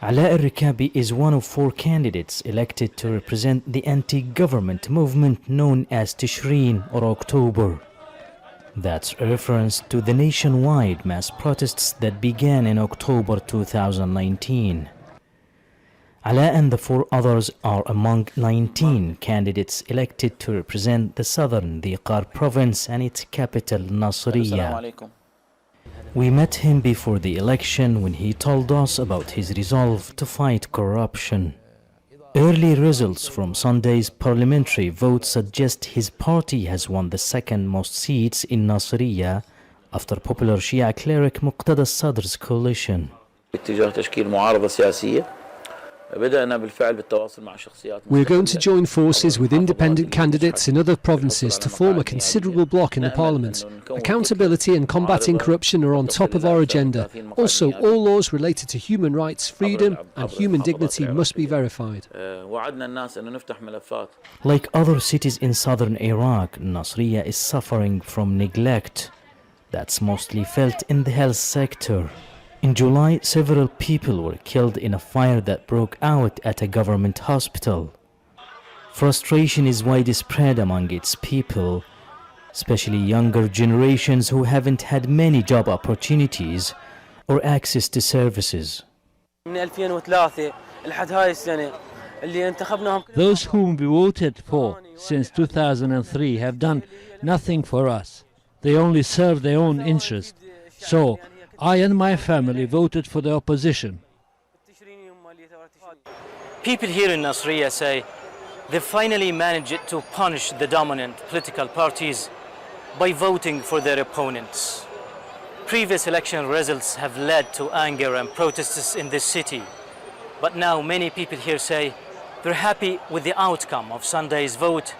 Ala al-Rikabi is one of 4 candidates elected to represent the anti-government movement known as Tishreen or October. That's a reference to the nationwide mass protests that began in October 2019. Ala and the 4 others are among 19 candidates elected to represent the southern Dhiqar province and its capital Nasiriyah. We met him before the election when he told us about his resolve to fight corruption. Early results from Sunday's parliamentary vote suggest his party has won the second most seats in Nasiriyah after popular Shia cleric Muqtada al-Sadr's coalition. We're going to join forces with independent candidates in other provinces to form a considerable bloc in the parliament. Accountability and combating corruption are on top of our agenda. Also, all laws related to human rights, freedom and human dignity must be verified. Like other cities in southern Iraq, Nasiriyah is suffering from neglect. That's mostly felt in the health sector. In July, several people were killed in a fire that broke out at a government hospital. Frustration is widespread among its people, especially younger generations who haven't had many job opportunities or access to services. Those whom we voted for since 2003 have done nothing for us. They only serve their own interest. So, I and my family voted for the opposition. People here in Nasiriyah say they finally managed to punish the dominant political parties by voting for their opponents. Previous election results have led to anger and protests in this city, but now many people here say they're happy with the outcome of Sunday's vote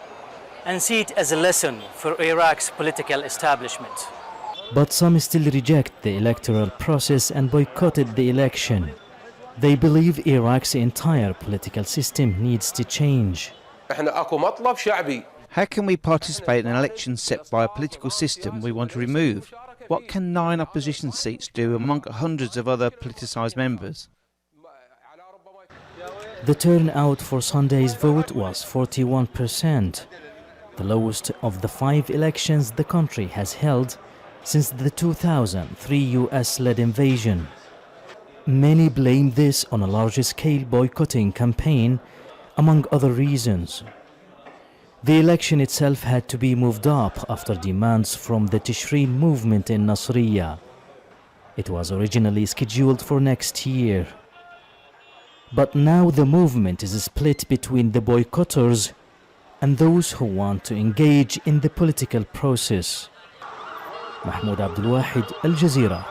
and see it as a lesson for Iraq's political establishment. But some still reject the electoral process and boycotted the election. They believe Iraq's entire political system needs to change. How can we participate in an election set by a political system we want to remove? What can 9 opposition seats do among hundreds of other politicised members? The turnout for Sunday's vote was 41%, the lowest of the 5 elections the country has held since the 2003 US-led invasion. Many blame this on a large-scale boycotting campaign, among other reasons. The election itself had to be moved up after demands from the Tishreen movement in Nasiriyah. It was originally scheduled for next year. But now the movement is split between the boycotters and those who want to engage in the political process. Mahmoud Abdul Wahid, Al Jazeera.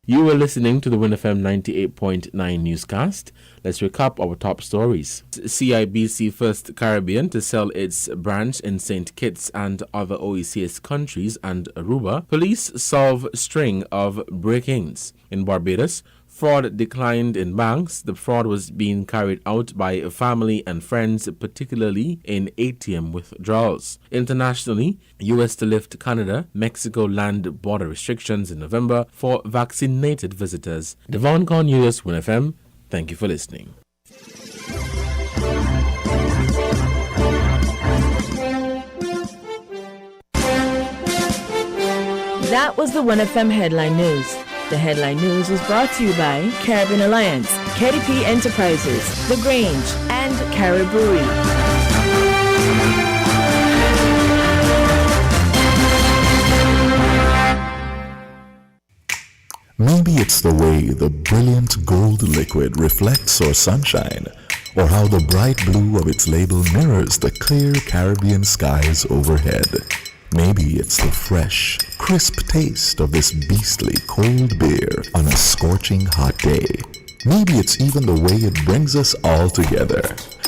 You were listening to the WINN FM 98.9 newscast. Let's recap our top stories. CIBC First Caribbean to sell its branch in St Kitts and other OECS countries and Aruba. Police solve string of break-ins. In Barbados, fraud declined in banks. The fraud was being carried out by family and friends, particularly in ATM withdrawals. Internationally, U.S. to lift Canada, Mexico land border restrictions in November for vaccinated visitors. Devon Cornelius, WINN FM. Thank you for listening. That was the WINN FM Headline News. The Headline News was brought to you by Caribbean Alliance, KDP Enterprises, The Grange, and Caribbean. Maybe it's the way the brilliant gold liquid reflects our sunshine, or how the bright blue of its label mirrors the clear Caribbean skies overhead. Maybe it's the fresh, crisp taste of this beastly cold beer on a scorching hot day. Maybe it's even the way it brings us all together.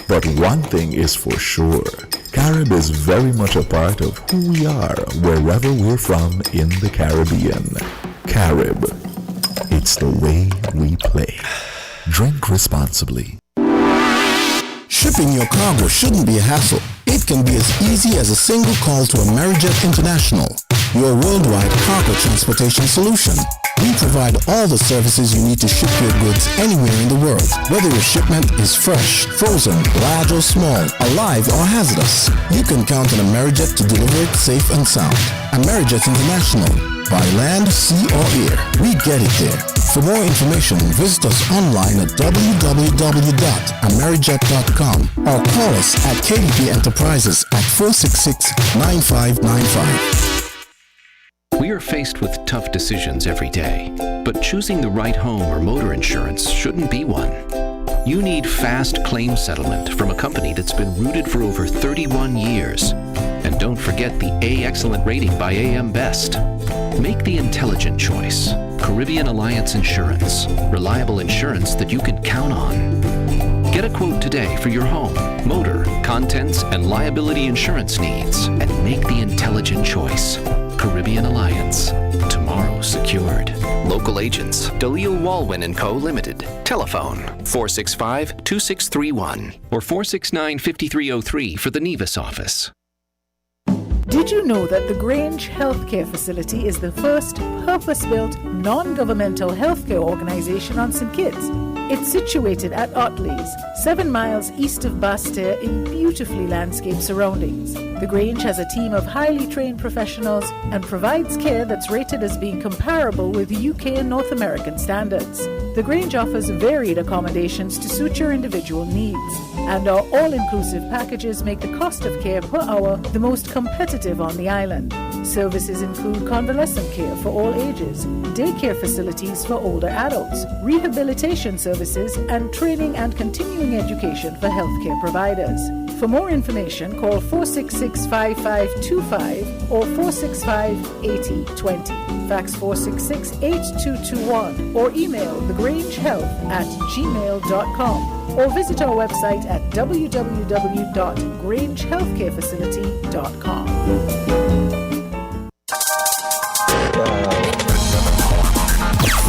But one thing is for sure, Carib is very much a part of who we are wherever we're from in the Caribbean. Carib. It's the way we play. Drink responsibly. Shipping your cargo shouldn't be a hassle. It can be as easy as a single call to Amerijet International, your worldwide cargo transportation solution. We provide all the services you need to ship your goods anywhere in the world, whether your shipment is fresh, frozen, large or small, alive or hazardous. You can count on Amerijet to deliver it safe and sound. Amerijet International, by land, sea or air, we get it there. For more information, visit us online at www.amerijet.com or call us at KDP Enterprises at 466-9595. We are faced with tough decisions every day, but choosing the right home or motor insurance shouldn't be one. You need fast claim settlement from a company that's been rooted for over 31 years. And don't forget the A Excellent rating by AM Best. Make the intelligent choice. Caribbean Alliance Insurance. Reliable insurance that you can count on. Get a quote today for your home, motor, contents, and liability insurance needs. And make the intelligent choice. Caribbean Alliance. Tomorrow secured. Local agents, Dalil Walwyn & Co. Limited. Telephone 465-2631 or 469-5303 for the Nevis office. Did you know that the Grange Healthcare Facility is the first purpose-built, non-governmental healthcare organization on St Kitts? It's situated at Otley's, 7 miles east of Basseterre in beautifully landscaped surroundings. The Grange has a team of highly trained professionals and provides care that's rated as being comparable with UK and North American standards. The Grange offers varied accommodations to suit your individual needs, and our all-inclusive packages make the cost of care per hour the most competitive on the island. Services include convalescent care for all ages, daycare facilities for older adults, rehabilitation services, and training and continuing education for healthcare providers. For more information, call 466-5525 or 465-8020. Fax 466-8221 or email thegrangehealth@gmail.com or visit our website at www.grangehealthcarefacility.com.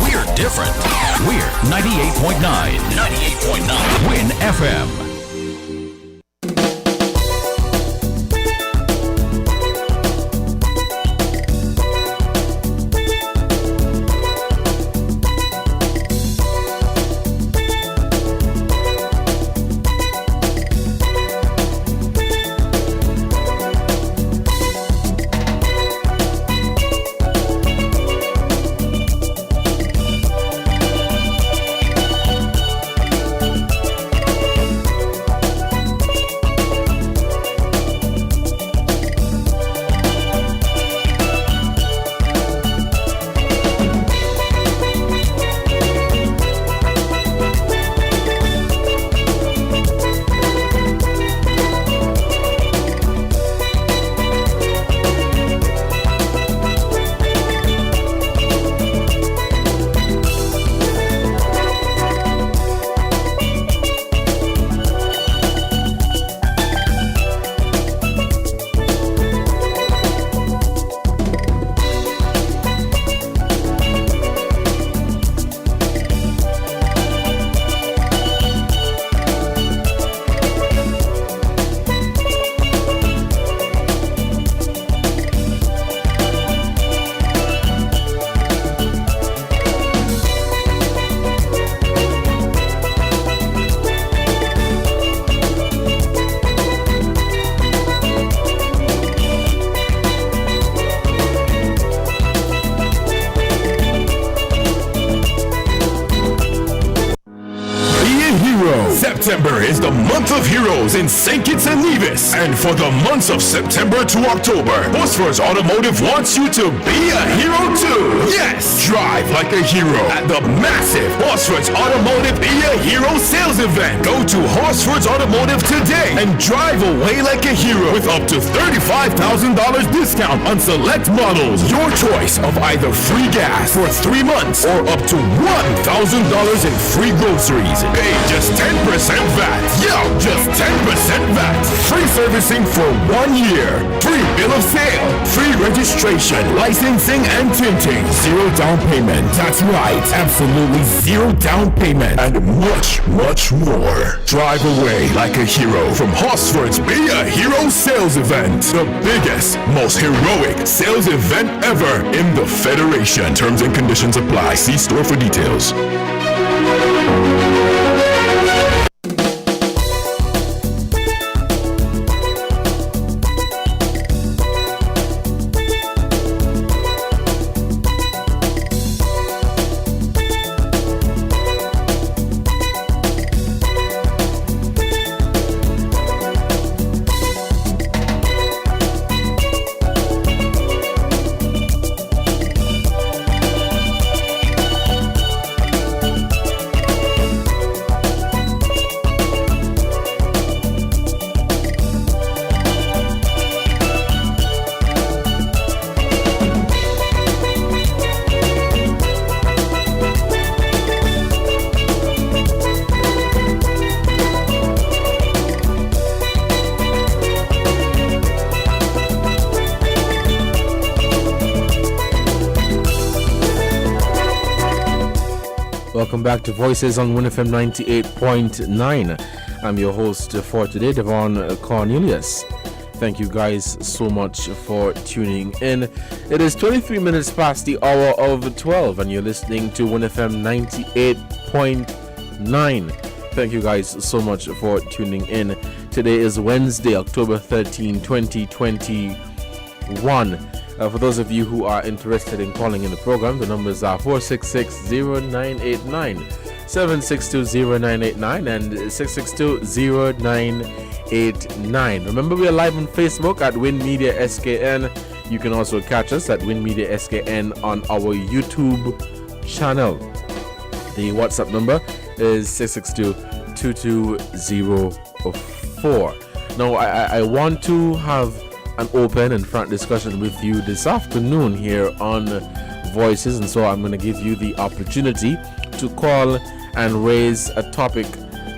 We're different. We're 98.9. 98.9. WINN FM. September is the month of heroes in St Kitts and Nevis, and for the months of September to October, Bosphorus Automotive wants you to be a hero too. Yes, drive like a hero at the massive Bosphorus Automotive Be a Hero sales event. Go to Horsford's Automotive today and drive away like a hero with up to $35,000 discount on select models. Your choice of either free gas for 3 months or up to $1,000 in free groceries. Pay just 10% VAT. Yo, just 10% VAT. Free servicing for 1 year. Free bill of sale. Free registration, licensing, and tinting. Zero down payment. That's right. Absolutely zero down payment. And much, much more. Drive away like a hero from Horsford's Be a Hero sales event. The biggest, most heroic sales event ever in the Federation. Terms and conditions apply. See store for details. Welcome back to Voices on WINN FM 98.9. I'm your host for today, Devon Cornelius. Thank you guys so much for tuning in. It is 23 minutes past the hour of 12 and you're listening to WINN FM 98.9. Thank you guys so much for tuning in. Today is Wednesday, October 13, 2021. For those of you who are interested in calling in the program, the numbers are 466-0989, 762-0989, and 662-0989. Remember, we are live on Facebook at WINN Media SKN, You can also catch us at WINN Media SKN on our YouTube channel. The WhatsApp number is 662-2204. Now, I want to have an open and frank discussion with you this afternoon here on Voices, and so I'm going to give you the opportunity to call and raise a topic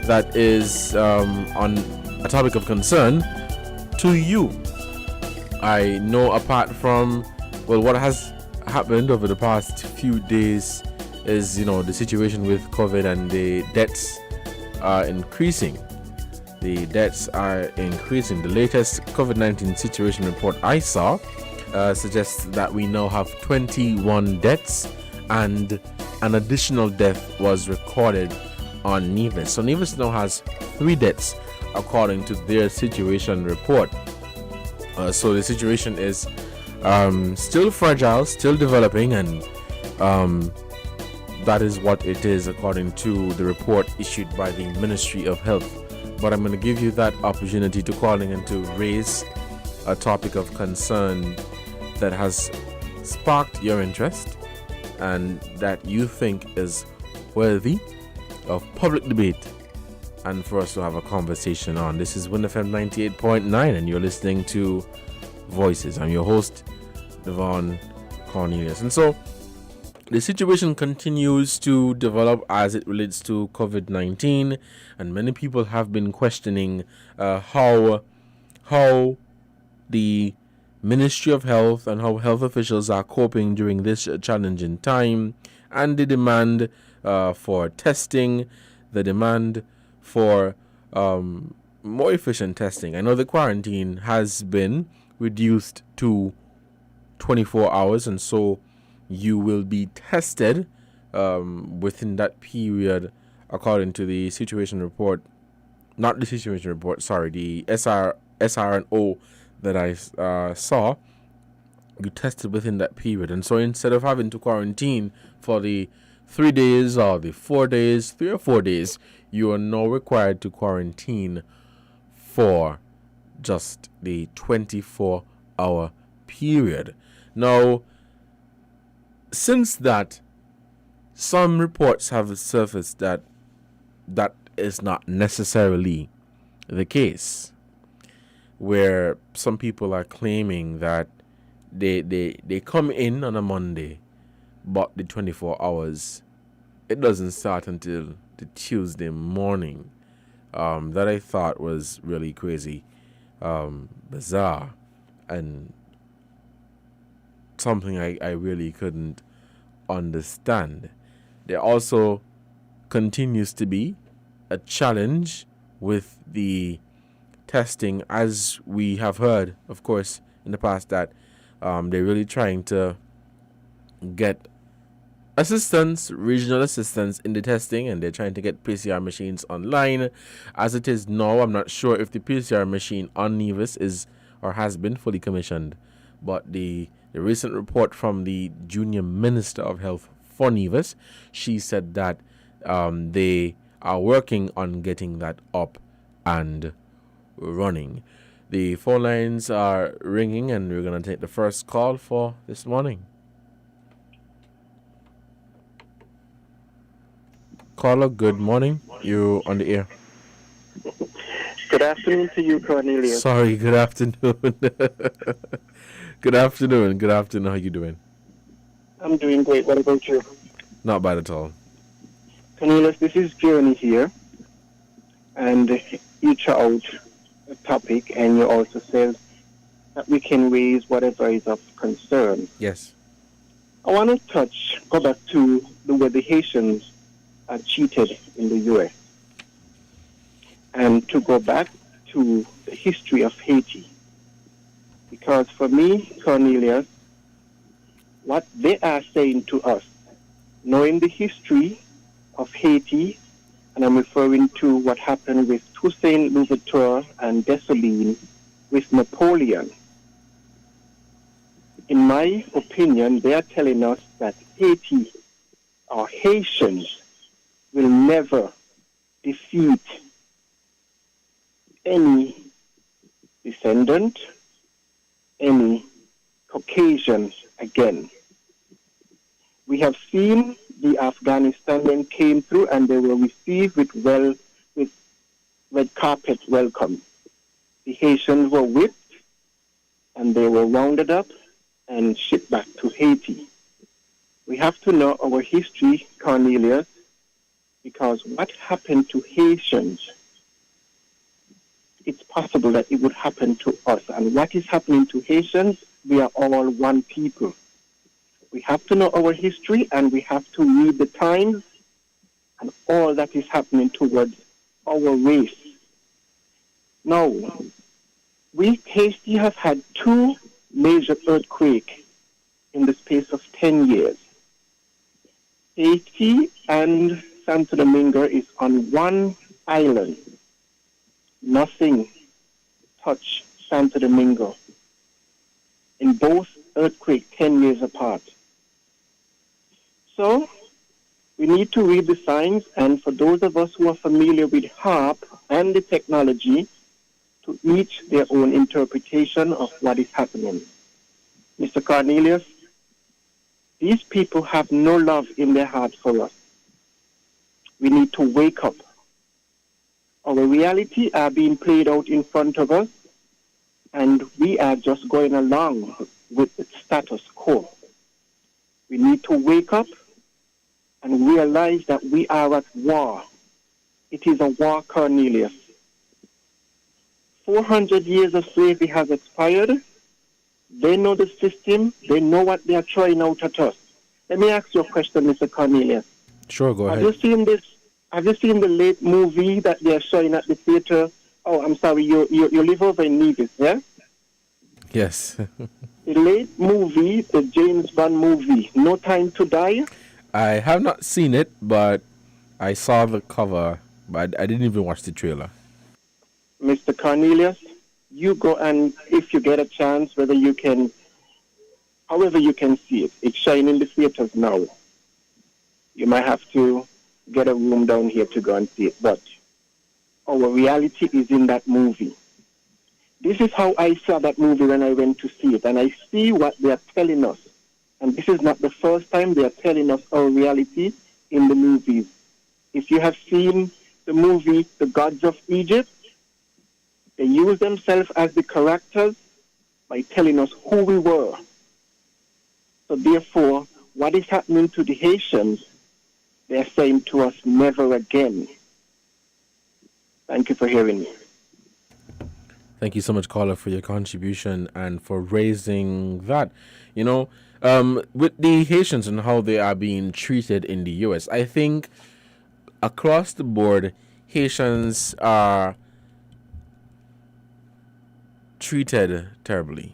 that is on a topic of concern to you. I know apart from, well, what has happened over the past few days is, the situation with COVID, and the deaths are increasing. The deaths are increasing. The latest COVID-19 situation report I saw suggests that we now have 21 deaths, and an additional death was recorded on Nevis. So Nevis now has 3 deaths according to their situation report. So the situation is still fragile, still developing, and that is what it is according to the report issued by the Ministry of Health. But I'm going to give you that opportunity to call in and to raise a topic of concern that has sparked your interest and that you think is worthy of public debate and for us to have a conversation on. This is WINN FM 98.9 and you're listening to Voices. I'm your host, Devon Cornelius. And so the situation continues to develop as it relates to COVID-19, and many people have been questioning how the Ministry of Health and how health officials are coping during this challenging time, and the demand for testing, the demand for more efficient testing. I know the quarantine has been reduced to 24 hours, and so you will be tested within that period according to the situation report. Not the situation report, sorry, the SRNO that I saw. You tested within that period, and so instead of having to quarantine for the 3 days or the 4 days, 3 or 4 days, you are now required to quarantine for just the 24-hour period. Now, since that, some reports have surfaced that is not necessarily the case, where some people are claiming that they come in on a Monday, but the 24 hours, it doesn't start until the Tuesday morning. That I thought was really crazy, bizarre, and something I really couldn't understand. There also continues to be a challenge with the testing, as we have heard, of course, in the past, that they're really trying to get assistance, regional assistance in the testing, and they're trying to get PCR machines online. As it is now, I'm not sure if the PCR machine on Nevis is or has been fully commissioned, but the recent report from the Junior Minister of Health for Nevis, she said that they are working on getting that up and running. The phone lines are ringing, and we're going to take the first call for this morning. Caller, good morning. You're on the air. Good afternoon to you, Cornelius. Sorry, good afternoon. Good afternoon. Good afternoon. How you doing? I'm doing great. What about you? Not bad at all. Cornelius, this is Journey here. And you chose a topic, and you also said that we can raise whatever is of concern. Yes. I want to go back to the way the Haitians are cheated in the U.S. and to go back to the history of Haiti. Because for me, Cornelius, what they are saying to us, knowing the history of Haiti, and I'm referring to what happened with Toussaint Louverture and Dessalines with Napoleon. In my opinion, they are telling us that Haiti or Haitians will never defeat any descendant, any Caucasians again. We have seen the Afghanistan men came through and they were received with red carpet welcome. The Haitians were whipped and they were rounded up and shipped back to Haiti. We have to know our history, Cornelius, because what happened to Haitians, it's possible that it would happen to us. And what is happening to Haitians, we are all one people. We have to know our history and we have to read the times and all that is happening towards our race. Now, Haiti has had 2 major earthquakes in the space of 10 years. Haiti and Santo Domingo is on one island. Nothing touched Santo Domingo. In both earthquakes 10 years apart. So, we need to read the signs, and for those of us who are familiar with HARP and the technology, to each their own interpretation of what is happening. Mr. Cornelius, these people have no love in their heart for us. We need to wake up. Our reality are being played out in front of us, and we are just going along with the status quo. We need to wake up and realize that we are at war. It is a war, Cornelius. 400 years of slavery has expired. They know the system. They know what they are throwing out at us. Let me ask you a question, Mr. Cornelius. Sure, go ahead. Have you seen the late movie that they are showing at the theater? Oh, I'm sorry, you live over in Nevis, yeah? Yes. The late movie, the James Bond movie, No Time to Die. I have not seen it, but I saw the cover, but I didn't even watch the trailer. Mr. Cornelius, you go and if you get a chance, however you can see it. It's showing in the theaters now. You might have to get a room down here to go and see it, but our reality is in that movie. This is how I saw that movie when I went to see it, and I see what they are telling us. And this is not the first time they are telling us our reality in the movies. If you have seen the movie The Gods of Egypt, they use themselves as the characters by telling us who we were. So therefore, what is happening to the Haitians, they are saying to us, never again. Thank you for hearing me. Thank you so much, caller, for your contribution and for raising that. You know, with the Haitians and how they are being treated in the U.S., I think across the board, Haitians are treated terribly,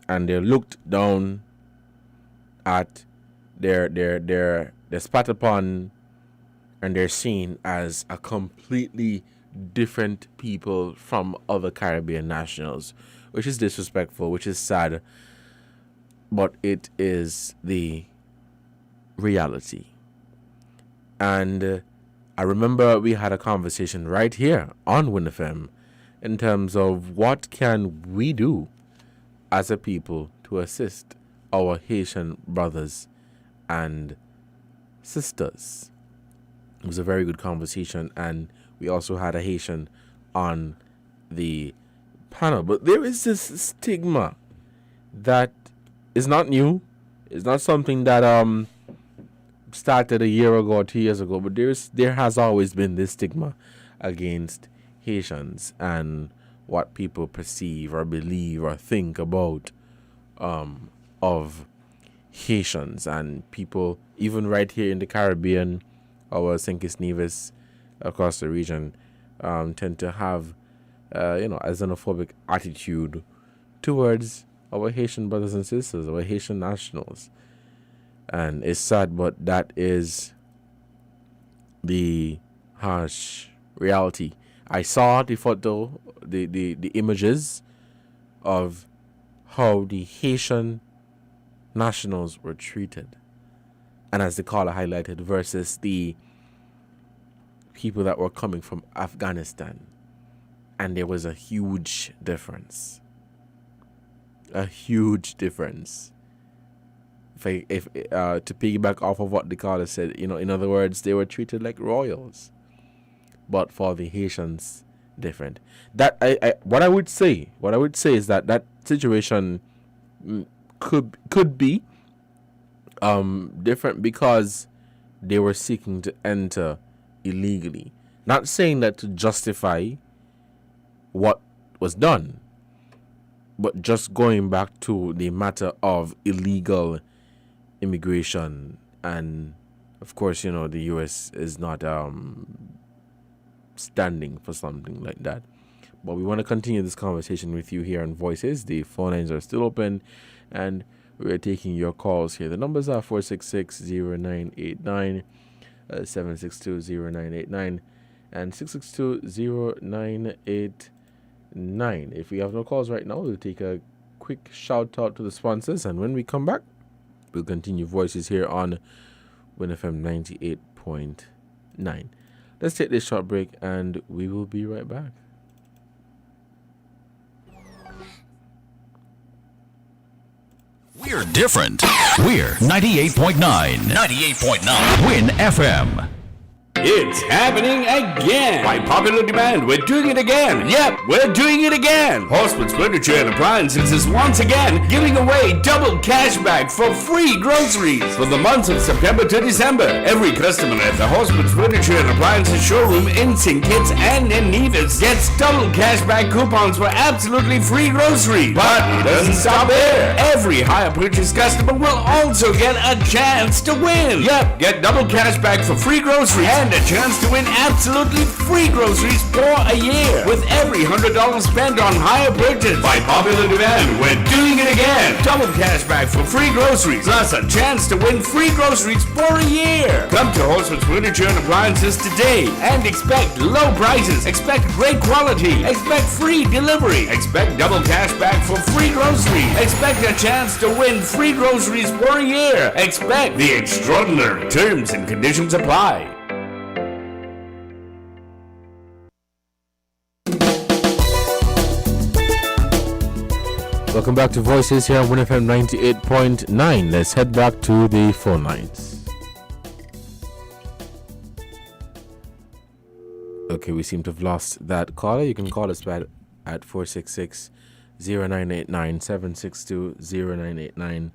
and they're looked down at, they're spat upon, and they're seen as a completely different people from other Caribbean nationals, which is disrespectful, which is sad, but it is the reality. And I remember we had a conversation right here on WINN FM in terms of what can we do as a people to assist our Haitian brothers and sisters. It was a very good conversation, and we also had a Haitian on the panel. But there is this stigma that is not new. It's not something that started a year ago or 2 years ago, but there has always been this stigma against Haitians and what people perceive or believe or think about of Haitians, and people even right here in the Caribbean, our St Kitts and Nevis, across the region, tend to have a xenophobic attitude towards our Haitian brothers and sisters, our Haitian nationals. And it's sad, but that is the harsh reality. I saw the photo, the images of how the Haitian nationals were treated, and as the caller highlighted, versus the people that were coming from Afghanistan, and there was a huge difference. a huge difference. If to piggyback off of what the caller said, in other words, they were treated like royals. But for the Haitians, different. That what I would say is that situation could be different because they were seeking to enter illegally. Not saying that to justify what was done, but just going back to the matter of illegal immigration. And of course, the U.S. is not standing for something like that. But we want to continue this conversation with you here on Voices. The phone lines are still open, and we're taking your calls here. The numbers are 466-0989, 762-0989, and 662-0989. If we have no calls right now, we'll take a quick shout out to the sponsors, and when we come back, we'll continue Voices here on WINN FM 98.9. Let's take this short break, and we will be right back. We're different. We're 98.9. 98.9. WINN FM. It's happening again. By popular demand, we're doing it again. Yep, we're doing it again. Horseman's Furniture and Appliances is once again giving away double cashback for free groceries for the months of September to December. Every customer at the Horseman's Furniture and Appliances showroom in St Kitts and Nevis gets double cashback coupons for absolutely free groceries. But it doesn't stop there. Every higher purchase customer will also get a chance to win. Yep, get double cashback for free groceries and a chance to win absolutely free groceries for a year with every $100 spent on higher purchase. By popular demand, we're doing it again. Double cashback for free groceries, plus a chance to win free groceries for a year. Come to Horseman's Furniture and Appliances today and expect low prices, expect great quality, expect free delivery, expect double cashback for free groceries, expect a chance to win free groceries for a year, expect the extraordinary terms and conditions apply. Welcome back to Voices here on WINN FM 98.9. Let's head back to the phone lines. Okay, we seem to have lost that caller. You can call us back at 466-0989, 762-0989,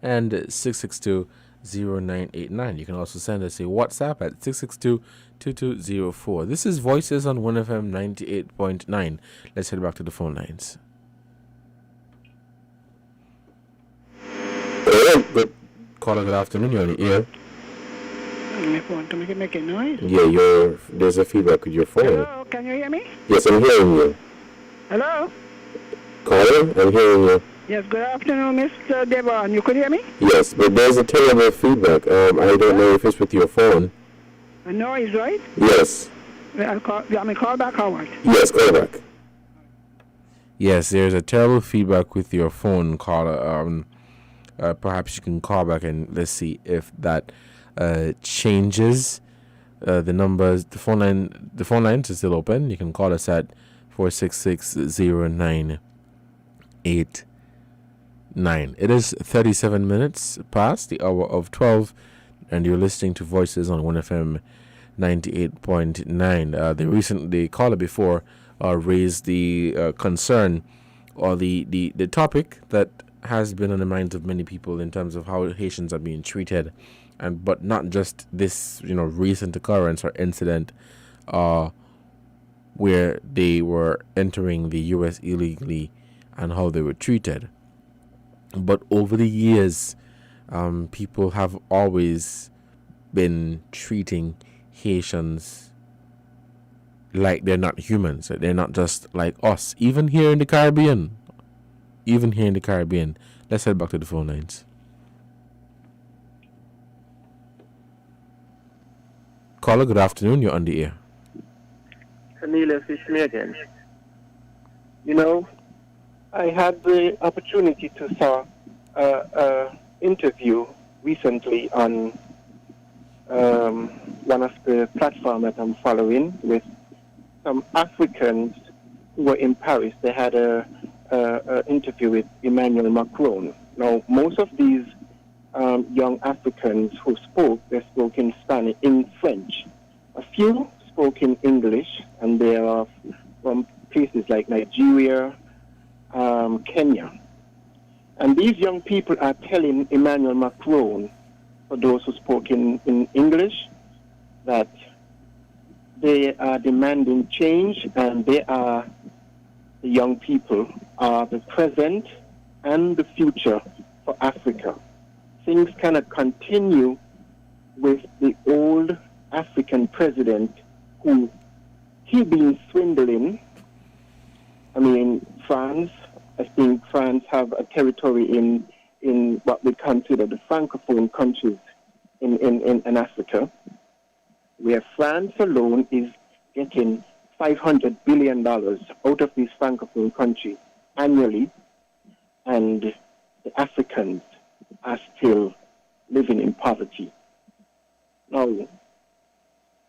and 662-0989. You can also send us a WhatsApp at 662-2204. This is Voices on WINN FM 98.9. Let's head back to the phone lines. Caller, good afternoon. You're on the air. My phone to make a noise. Yeah, there's a feedback with your phone. Hello, can you hear me? Yes, I'm hearing you. Hello? Caller, I'm hearing you. Yes, good afternoon, Mr. Devon. You could hear me? Yes, but there's a terrible feedback. I don't know if it's with your phone. A noise, right? Yes. Call back, Howard. Yes, call back. Yes, there's a terrible feedback with your phone, caller. Perhaps you can call back and let's see if that changes. The numbers, the phone lines are still open. You can call us at 466-0989. It is 37 minutes past the hour of 12, and you're listening to Voices on WINN FM 98.9. The caller before raised the concern or the topic that has been on the minds of many people in terms of how Haitians are being treated, but not just this recent occurrence or incident where they were entering the U.S. illegally and how they were treated. But over the years, people have always been treating Haitians like they're not humans, that they're not just like us, even here in the Caribbean. Let's head back to the phone lines. Caller, good afternoon. You're on the air. Cornelius, it's me again. I had the opportunity to saw an interview recently on one of the platforms that I'm following with some Africans who were in Paris. They had a an interview with Emmanuel Macron. Now, most of these young Africans who spoke, they spoke in Spanish, in French. A few spoke in English, and they are from places like Nigeria, Kenya. And these young people are telling Emmanuel Macron, for those who spoke in English, that they are demanding change, and they are, the young people are the present and the future for Africa. Things cannot continue with the old African president who he been swindling. I mean, France, I think France have a territory in what we consider the Francophone countries in Africa, where France alone is getting $500 billion out of these Francophone countries annually, and the Africans are still living in poverty. Now,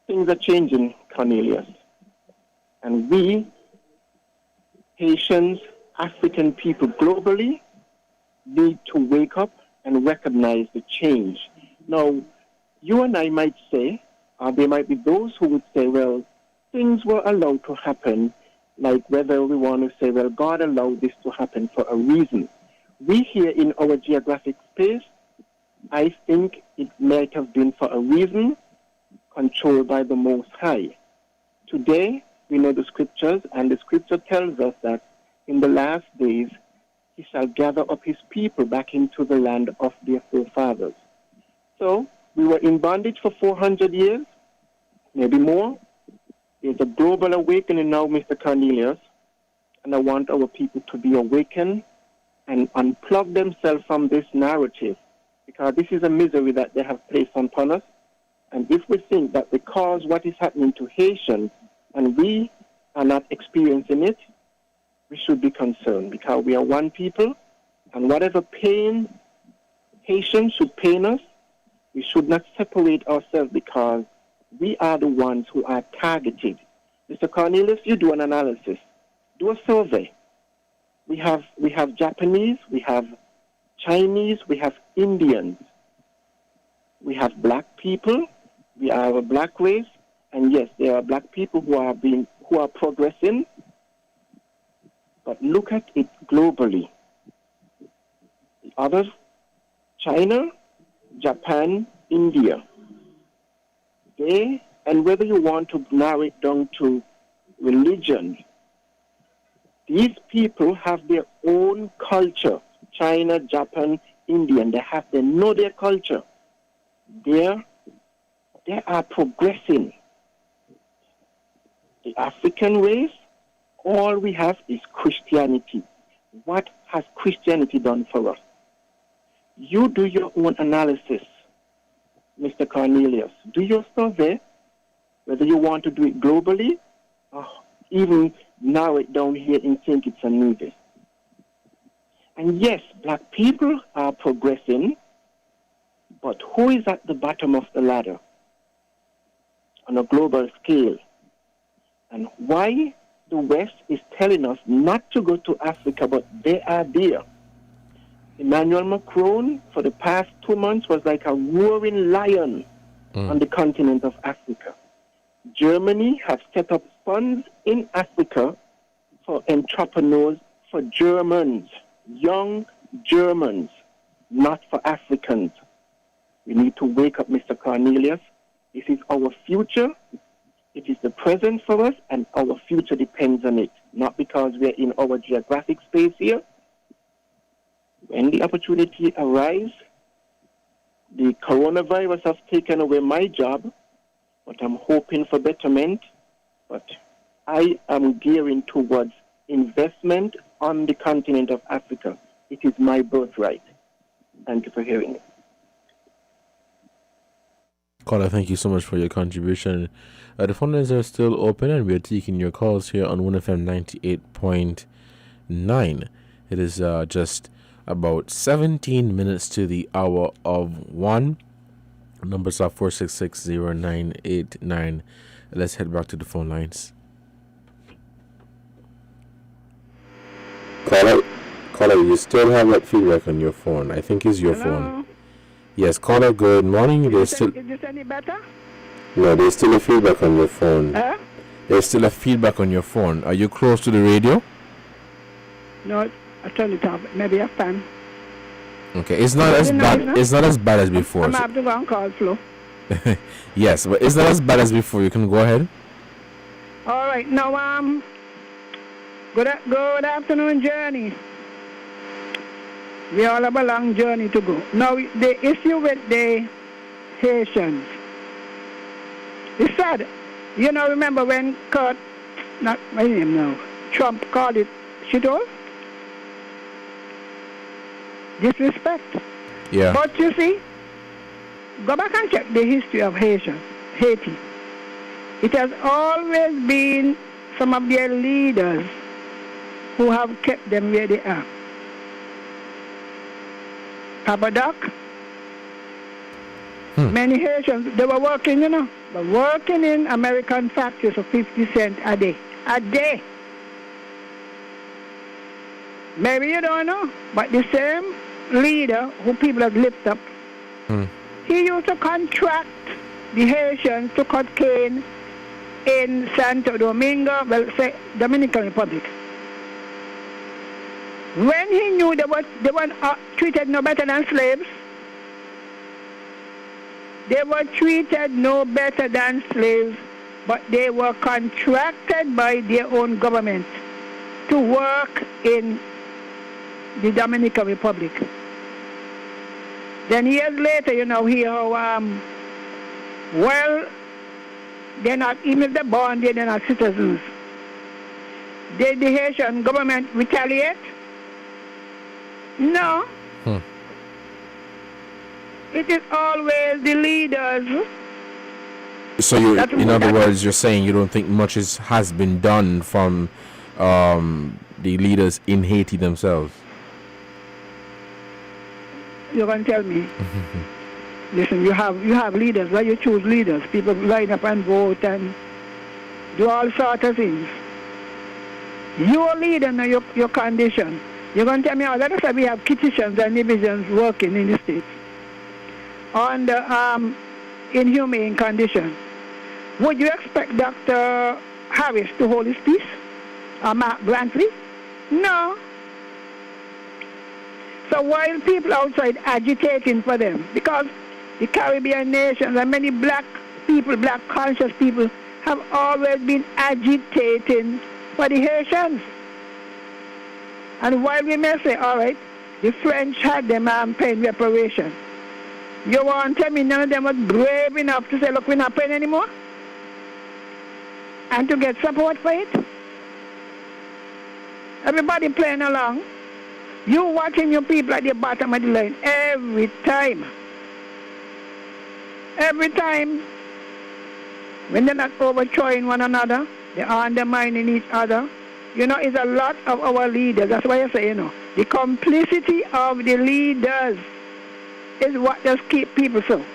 things are changing, Cornelius, and we, Haitians, African people globally, need to wake up and recognize the change. Now, you and I might say, there might be those who would say, well, things were allowed to happen, like whether we want to say, well, God allowed this to happen for a reason. We here in our geographic space, I think it might have been for a reason controlled by the Most High. Today, we know the scriptures, and the scripture tells us that in the last days, he shall gather up his people back into the land of their forefathers. So, we were in bondage for 400 years, maybe more. There's a global awakening now, Mr. Cornelius, and I want our people to be awakened and unplug themselves from this narrative, because this is a misery that they have placed upon us. And if we think that because what is happening to Haitians and we are not experiencing it, we should be concerned, because we are one people, and whatever pain Haitians should pain us, we should not separate ourselves, because we are the ones who are targeted. Mr. Cornelius, you do an analysis. Do a survey. We have Japanese, we have Chinese, we have Indians. We have black people, we are a black race, and yes, there are black people who are progressing. But look at it globally. The others, China, Japan, India, and whether you want to narrow it down to religion, these people have their own culture. China, Japan, India, they know their culture. They are progressing. The African race, all we have is Christianity. What has Christianity done for us? You do your own analysis, Mr. Cornelius. Do your survey, whether you want to do it globally or even narrow it down here in St Kitts and Nevis. And yes, black people are progressing, but who is at the bottom of the ladder on a global scale? And why the West is telling us not to go to Africa, but they are there. Emmanuel Macron, for the past 2 months, was like a roaring lion on the continent of Africa. Germany has set up funds in Africa for entrepreneurs, for Germans, young Germans, not for Africans. We need to wake up, Mr. Cornelius. This is our future. It is the present for us, and our future depends on it. Not because we're in our geographic space here. When the opportunity arises, the coronavirus has taken away my job, but I'm hoping for betterment. But I am gearing towards investment on the continent of Africa. It is my birthright. Thank you for hearing me. Caller, thank you so much for your contribution. The phone lines are still open, and we are taking your calls here on WINN FM 98.9. It is just about 17 minutes to the hour of 1. Numbers are 4660989. Let's head back to the phone lines. Caller, you still have that feedback on your phone. I think it's your phone. Yes, caller, good morning. Is this any better? No, there's still a feedback on your phone. Huh? There's still a feedback on your phone. Are you close to the radio? No, I turned it off. Maybe a fan. Okay, it's not as bad. No? It's not as bad as before. I'm have to go on call flow. Yes, but it's not as bad as before. You can go ahead. All right, now good afternoon, journey. We all have a long journey to go. Now, the issue with the Haitians, it's sad. You know, remember when not my name now, Trump called it shithole? Disrespect. Yeah. But you see, go back and check the history of Haiti. It has always been some of their leaders who have kept them where they are. Papa Doc, many Haitians, they were working, working in American factories for 50 cents a day. A day. Maybe you don't know, but the same leader who people have lifted up, he used to contract the Haitians to cut cane in Santo Domingo, say Dominican Republic. When he knew they were treated no better than slaves, they were treated no better than slaves, but they were contracted by their own government to work in the Dominican Republic. Then years later, hear how, they're not, even if they're born there, they're not citizens. Did the Haitian government retaliate? No. It is always the leaders. So in other words, you're saying you don't think much has been done from the leaders in Haiti themselves? You're going to tell me. Listen, you have leaders, right? You choose leaders. People line up and vote and do all sorts of things. You're a leader now, your condition. You're going to tell me, let us say we have Kitts and Nevis working in the States under inhumane conditions. Would you expect Dr. Harris to hold his peace? Or Mark Brantley? No. So while people outside agitating for them, because the Caribbean nations and many black people, black conscious people, have always been agitating for the Haitians. And while we may say, all right, the French had them paying reparation, you want to tell me none of them was brave enough to say, look, we're not paying anymore? And to get support for it? Everybody playing along. You watching your people at the bottom of the line every time. Every time. When they're not overthrowing one another, they're undermining each other. It's a lot of our leaders. That's why I say, the complicity of the leaders is what just keep people so.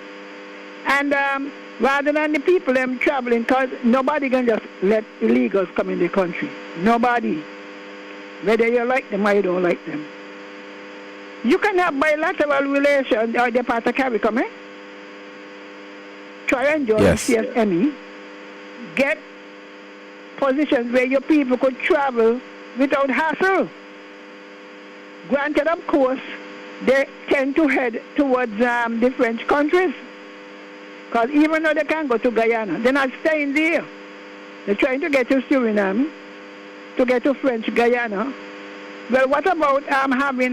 And rather than the people them traveling, because nobody can just let illegals come in the country. Nobody. Whether you like them or you don't like them. You can have bilateral relations or the part of CARICOM, eh? Try and join CSME. Get positions where your people could travel without hassle. Granted, of course, they tend to head towards the French countries. Because even though they can go to Guyana, they're not staying there. They're trying to get to Suriname, to get to French Guyana. Well, what about having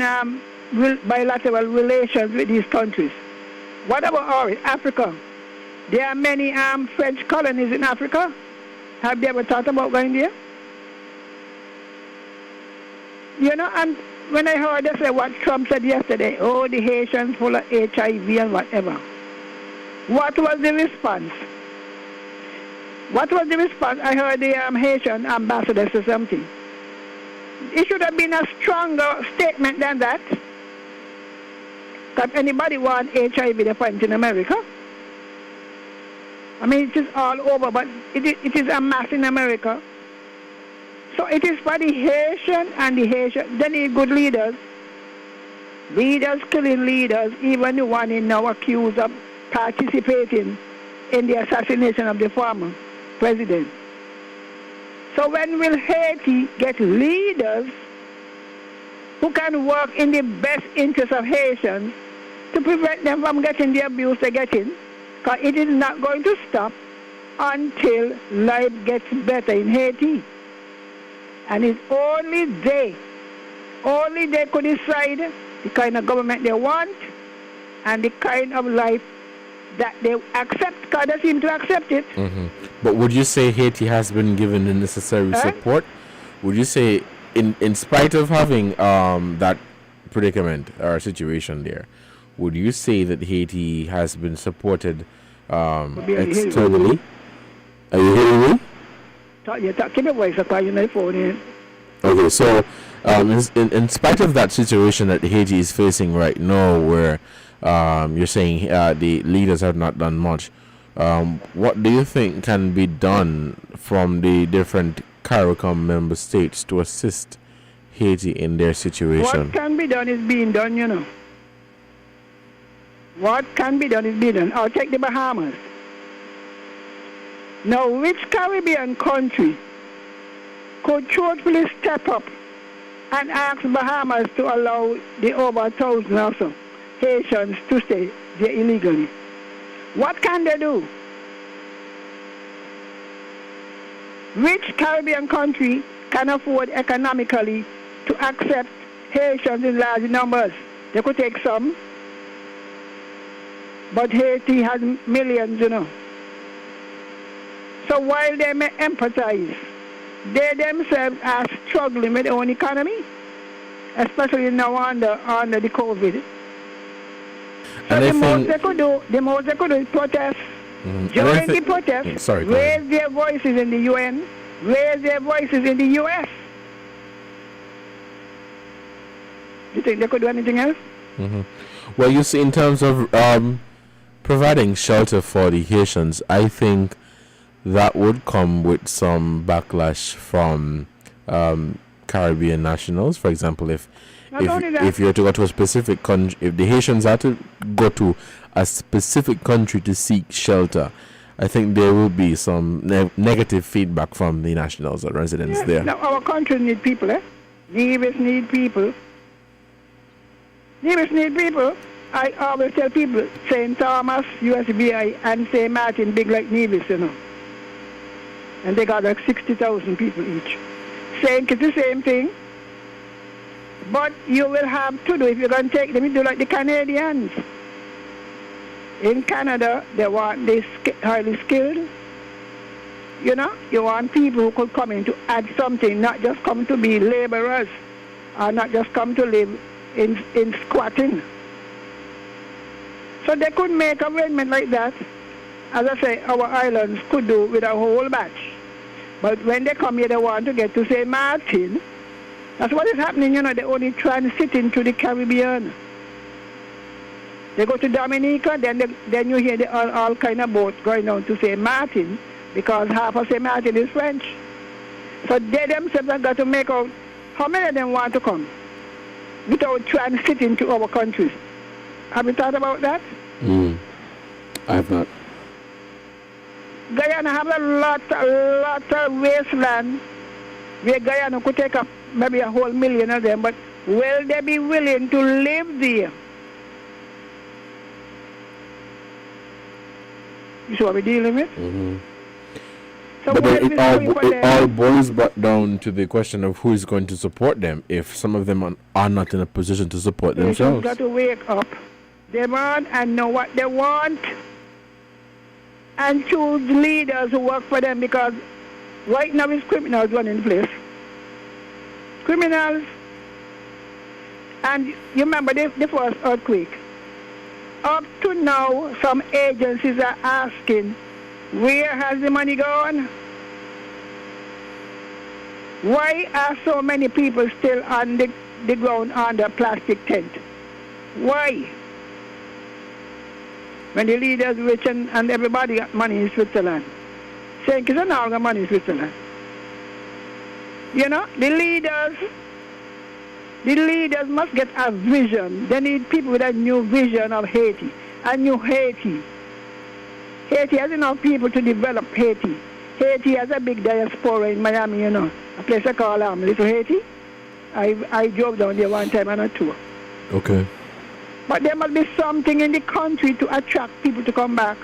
bilateral relations with these countries? What about Africa? There are many French colonies in Africa. Have they ever thought about going there? And when I heard they say what Trump said yesterday, the Haitians full of HIV and whatever. What was the response? I heard the Haitian ambassador say something. It should have been a stronger statement than that. Because anybody want HIV, they find it in America. I mean, it is all over, but it is a mass in America. So it is for the Haitian and the Haitian. They need good leaders. Leaders killing leaders, even the one in now accused of participating in the assassination of the former president. So when will Haiti get leaders who can work in the best interest of Haitians to prevent them from getting the abuse they're getting? Because it is not going to stop until life gets better in Haiti. And it's only they could decide the kind of government they want and the kind of life that they accept, because they seem to accept it. Mm-hmm. But would you say Haiti has been given the necessary support? Would you say, in spite of having that predicament or situation there, would you say that Haiti has been supported externally? Are you hearing me? Keep your voice up, you know, phone. Okay, so in spite of that situation that Haiti is facing right now, where you're saying the leaders have not done much, what do you think can be done from the different CARICOM member states to assist Haiti in their situation? What can be done is being done, you know. What can be done is being done. I'll take the Bahamas. Now, which Caribbean country could truthfully step up and ask Bahamas to allow the over 1,000 or so Haitians to stay there illegally? What can they do? Which Caribbean country can afford economically to accept Haitians in large numbers? They could take some, but Haiti has millions, you know. So while they may empathize, they themselves are struggling with their own economy, especially now under the COVID. So the most they could do is protest, join the protest, raise their voices in the UN, raise their voices in the US. Do you think they could do anything else? Mm-hmm. Well, you see, in terms of providing shelter for the Haitians, I think that would come with some backlash from Caribbean nationals. For example, if you're to go to a specific country, if the Haitians are to go to a specific country to seek shelter, I think there will be some negative feedback from the nationals or residents there. Now, our country need people, Nevis need people. Nevis need people. I always tell people, St. Thomas, USVI, and St. Martin, big like Nevis, you know. And they got like 60,000 people each. St. Kitts, the same thing. But you will have to do, if you're going to take them, you do like the Canadians. In Canada, they want the highly skilled. You know, you want people who could come in to add something, not just come to be laborers, or not just come to live in squatting. So they could make arrangement like that. As I say, our islands could do with a whole batch. But when they come here, they want to get to St. Martin. That's what is happening, you know. They only transit into the Caribbean. They go to Dominica, then you hear all kind of boats going down to St. Martin, because half of St. Martin is French. So they themselves have got to make out how many of them want to come without transiting to our countries. Have you thought about that? I have not. Guyana have a lot of wasteland where Guyana could take up maybe a whole million of them, but will they be willing to live there? You see what we're dealing with? Mm-hmm. So but it all boils back down to the question of who is going to support them if some of them are not in a position to support themselves. They've got to wake up, demand and know what they want, and choose leaders who work for them, because right now it's criminals running the place. Criminals. And you remember the first earthquake. Up to now, some agencies are asking, where has the money gone? Why are so many people still on the ground under a plastic tent? Why? When the leaders rich and everybody got money in Switzerland. St. Kitts and all got money in Switzerland. You know, the leaders must get a vision. They need people with a new vision of Haiti, a new Haiti. Haiti has enough people to develop Haiti. Haiti has a big diaspora in Miami, you know, a place I call Little Haiti. I drove down there one time on a tour. Okay. But there must be something in the country to attract people to come back.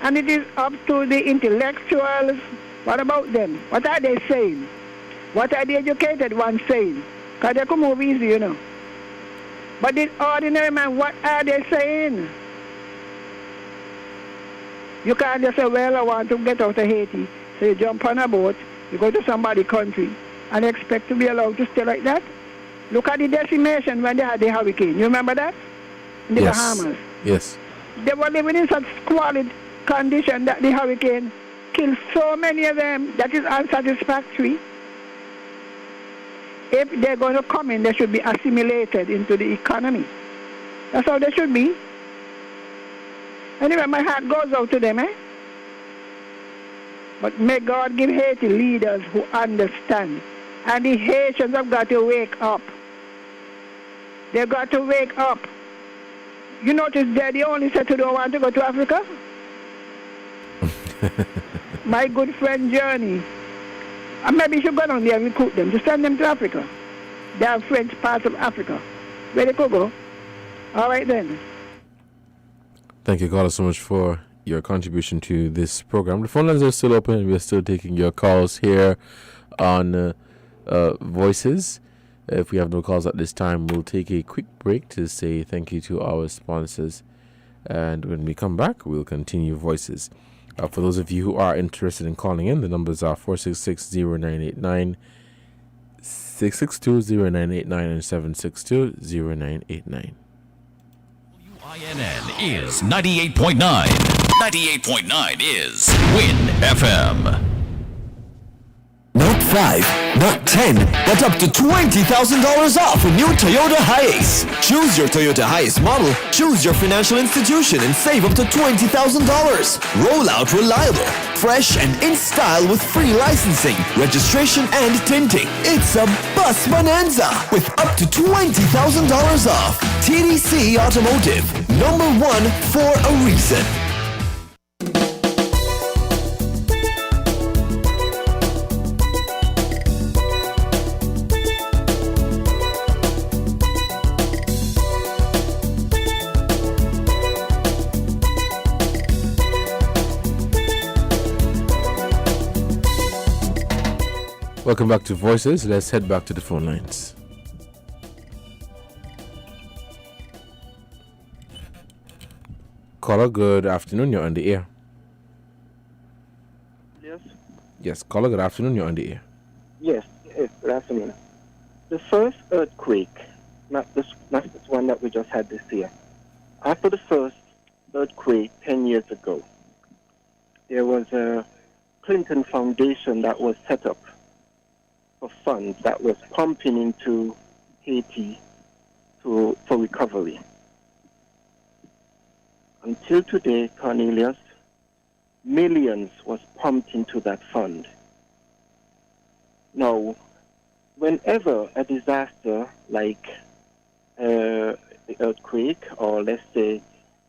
And it is up to the intellectuals. What about them? What are they saying? What are the educated ones saying? Because they can move easy, you know. But the ordinary man, what are they saying? You can't just say, well, I want to get out of Haiti. So you jump on a boat, you go to somebody's country, and expect to be allowed to stay like that? Look at the decimation when they had the hurricane. You remember that? In the Bahamas. Yes. They were living in such squalid condition that the hurricane killed so many of them. That is unsatisfactory. If they're going to come in, they should be assimilated into the economy. That's how they should be. Anyway, my heart goes out to them, eh? But may God give Haiti leaders who understand. And the Haitians have got to wake up. They've got to wake up. You notice they're the only set who don't want to go to Africa? My good friend Journey. Maybe you should go down there and recruit them to send them to Africa. They are French parts of Africa. Where they could go. All right then. Thank you, caller, so much for your contribution to this program. The phone lines are still open. We're still taking your calls here on Voices. If we have no calls at this time, we'll take a quick break to say thank you to our sponsors. And when we come back, we'll continue Voices. For those of you who are interested in calling in, the numbers are 466-0989, 662-0989, and 762-0989. WINN is 98.9. 98.9 is WINN FM. Not 5, not 10, but up to $20,000 off a new Toyota Hiace. Choose your Toyota Hiace model, choose your financial institution, and save up to $20,000. Roll out reliable, fresh, and in style with free licensing, registration, and tinting. It's a bus bonanza with up to $20,000 off. TDC Automotive, #1 for a reason. Welcome back to Voices. Let's head back to the phone lines. Caller, good afternoon. You're on the air. Yes. Yes, caller, good afternoon. You're on the air. Yes, good afternoon. The first earthquake, not this one that we just had this year. After the first earthquake 10 years ago, there was a Clinton Foundation that was set up for funds that was pumping into Haiti for recovery. Until today, Cornelius, millions was pumped into that fund. Now, whenever a disaster like the earthquake or let's say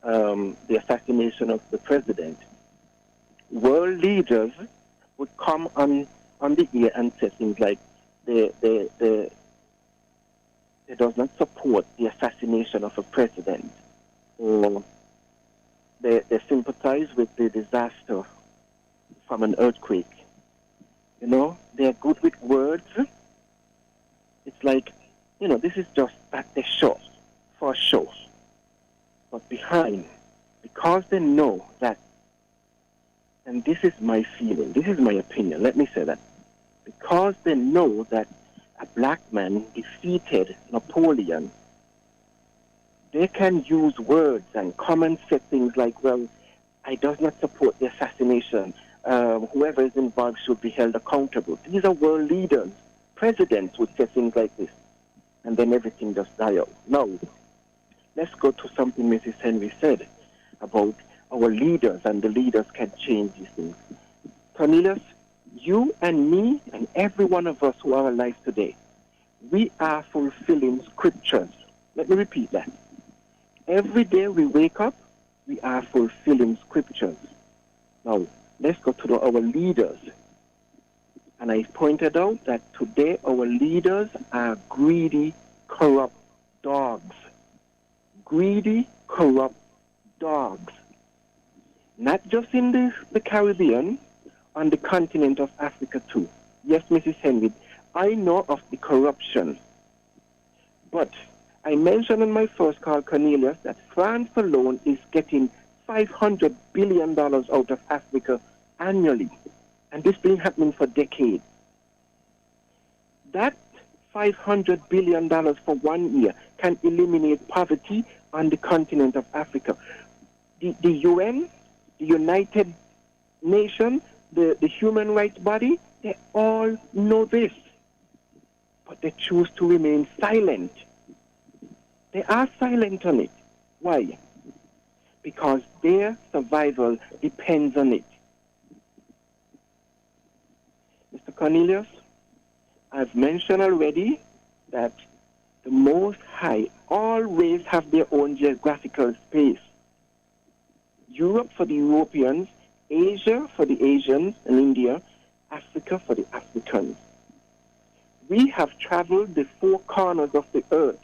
the assassination of the president, world leaders would come on the air and say things like they does not support the assassination of a president, or they sympathize with the disaster from an earthquake. You know, they're good with words. It's like, you know, this is just at the show, for show. But behind, because they know that, and this is my feeling, this is my opinion, let me say that, because they know that a black man defeated Napoleon, they can use words and come and say things like, well, I does not support the assassination. Whoever is involved should be held accountable. These are world leaders. Presidents would say things like this, and then everything just die out. Now, let's go to something Mrs. Henry said about our leaders, and the leaders can change these things. Cornelius, You and me and every one of us who are alive today, we are fulfilling scriptures. Let me repeat that. Every day we wake up, we are fulfilling scriptures. Now, let's go to our leaders. And I pointed out that today our leaders are greedy, corrupt dogs. Greedy, corrupt dogs. Not just in the Caribbean, on the continent of Africa too. Yes, Mrs. Henry, I know of the corruption. But I mentioned in my first call, Cornelius, that France alone is getting $500 billion out of Africa annually. And this has been happening for decades. That $500 billion for 1 year can eliminate poverty on the continent of Africa. The UN, the United Nations, the human rights body, they all know this. But they choose to remain silent. They are silent on it. Why? Because their survival depends on it. Mr. Cornelius, I've mentioned already that the Most High always have their own geographical space. Europe for the Europeans, Asia for the Asians and India, Africa for the Africans. We have traveled the four corners of the earth.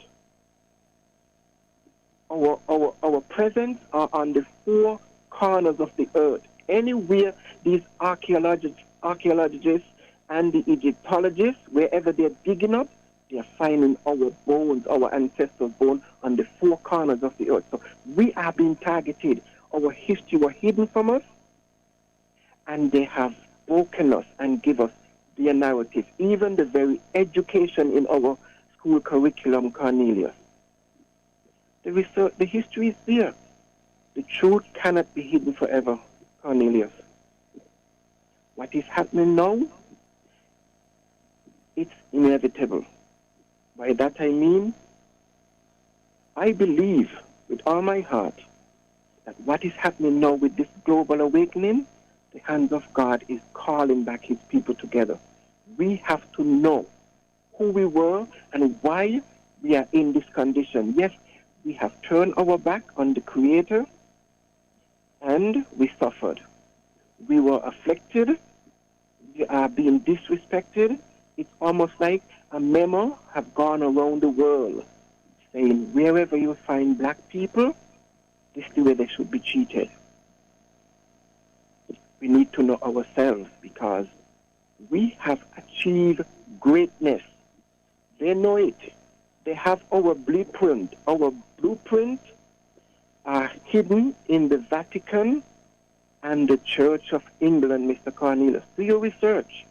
Our presence are on the four corners of the earth. Anywhere these archaeologists and the Egyptologists, wherever they're digging up, they're finding our bones, our ancestors' bones on the four corners of the earth. So we are being targeted. Our history was hidden from us, and they have broken us and give us their narrative, even the very education in our school curriculum, Cornelius. The research, the history is there. The truth cannot be hidden forever, Cornelius. What is happening now, it's inevitable. By that I mean, I believe with all my heart that what is happening now with this global awakening, the hand of God is calling back his people together. We have to know who we were and why we are in this condition. Yes, we have turned our back on the Creator and we suffered. We were afflicted. We are being disrespected. It's almost like a memo have gone around the world saying wherever you find black people, this is the way they should be treated. We need to know ourselves because we have achieved greatness. They know it. They have our blueprint. Our blueprint are hidden in the Vatican and the Church of England, Mr. Cornelius. Do your research.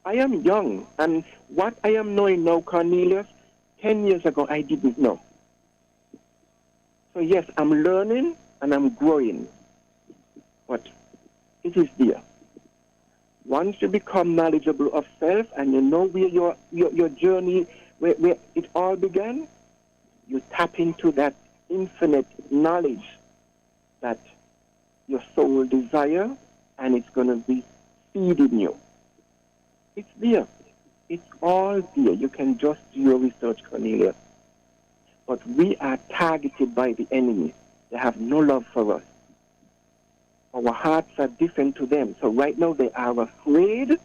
I am young, and what I am knowing now, Cornelius, 10 years ago I didn't know. So yes, I'm learning and I'm growing. But it is there. Once you become knowledgeable of self and you know where your journey, where it all began, you tap into that infinite knowledge that your soul desire, and it's going to be feeding you. It's there. It's all there. You can just do your research, Cornelius. But we are targeted by the enemy. They have no love for us. Our hearts are different to them. So right now they are afraid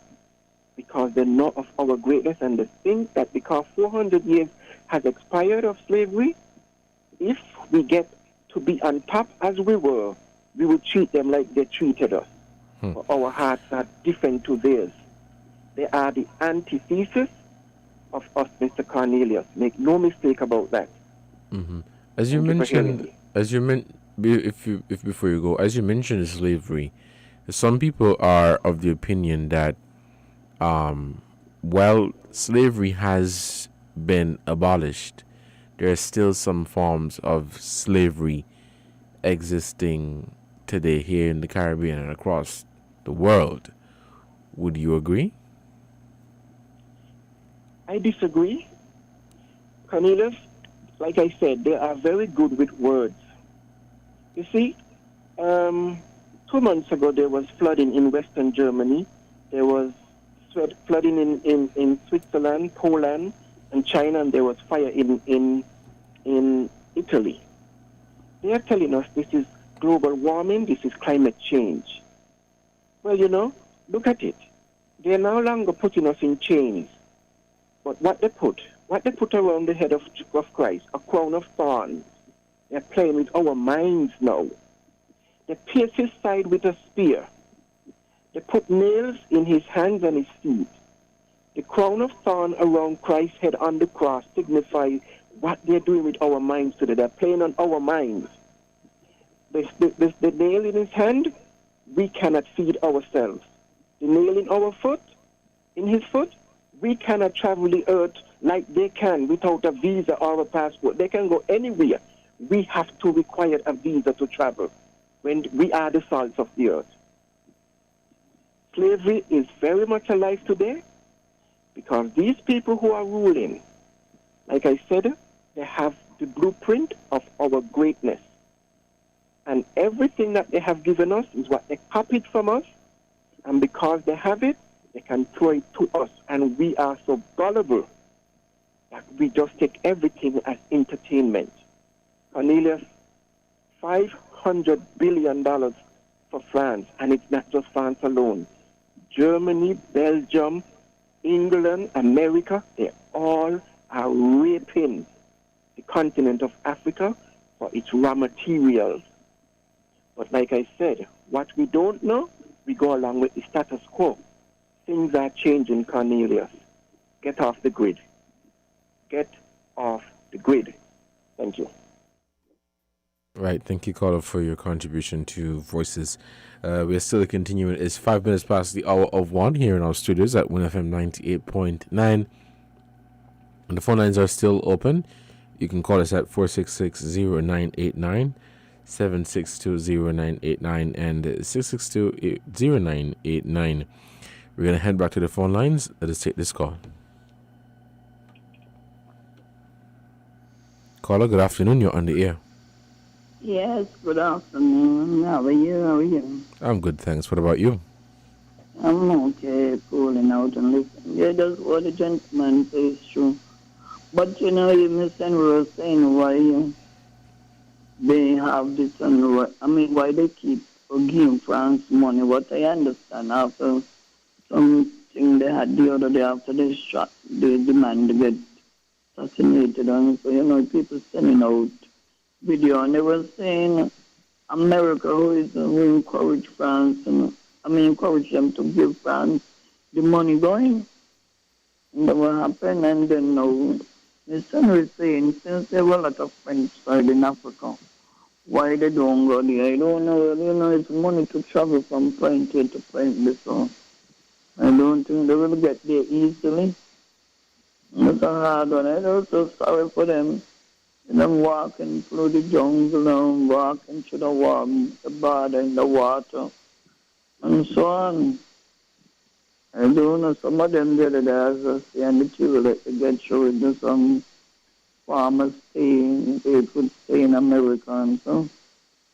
because they know of our greatness and they think that because 400 years has expired of slavery, if we get to be on top as we were, we will treat them like they treated us. But our hearts are different to theirs. They are the antithesis of us, Mr. Cornelius. Make no mistake about that. Mm-hmm. As you mentioned, if before you go, as you mentioned slavery, some people are of the opinion that, while slavery has been abolished, there are still some forms of slavery existing today here in the Caribbean and across the world. Would you agree? I disagree. Cornelius, like I said, they are very good with words. You see, 2 months ago there was flooding in Western Germany, there was flooding in Switzerland, Poland, and China, and there was fire in Italy. They are telling us this is global warming, this is climate change. Well, look at it. They are no longer putting us in chains. But what they put around the head of Christ, a crown of thorns. They're playing with our minds now. They pierce his side with a spear. They put nails in his hands and his feet. The crown of thorn around Christ's head on the cross signifies what they're doing with our minds today. They're playing on our minds. The nail in his hand, we cannot feed ourselves. The nail in his foot, we cannot travel the earth like they can without a visa or a passport. They can go anywhere. We have to require a visa to travel when we are the salt of the earth. Slavery is very much alive today because these people who are ruling, like I said, they have the blueprint of our greatness. And everything that they have given us is what they copied from us. And because they have it, they can throw it to us. And we are so gullible that we just take everything as entertainment. Cornelius, $500 billion for France. And it's not just France alone. Germany, Belgium, England, America, they all are raping the continent of Africa for its raw materials. But like I said, what we don't know, we go along with the status quo. Things are changing, Cornelius. Get off the grid. Get off the grid. Thank you. Right. Thank you, caller, for your contribution to Voices. We're still continuing. It's 5 minutes past the hour of 1 here in our studios at WINN FM 98.9. And the phone lines are still open. You can call us at 466-0989, 762-0989, and 662-0989. We're going to head back to the phone lines. Let us take this call. Caller, good afternoon. You're on the air. Yes, good afternoon. How are you? I'm good, thanks. What about you? I'm okay, pulling out and listening. Yeah, that's what the gentleman says true. But Miss Henry was saying why they have this and why they keep giving France money. What I understand after something they had the other day after they shot the man to get assassinated, and so people sending out video, and they were saying America who encourage France and encourage them to give France the money going. And that will happen, and then now Miss Henry is saying since there were a lot of French side in Africa, why they don't go there? I don't know, it's money to travel from point A to point B, so I don't think they will get there easily. It's a hard one. I'm so sorry for them. Them walking through the jungle and walking through the border in the water and so on. I don't know, some of them did it as I say, and the children to get through with some farmers staying, they could stay in America and so.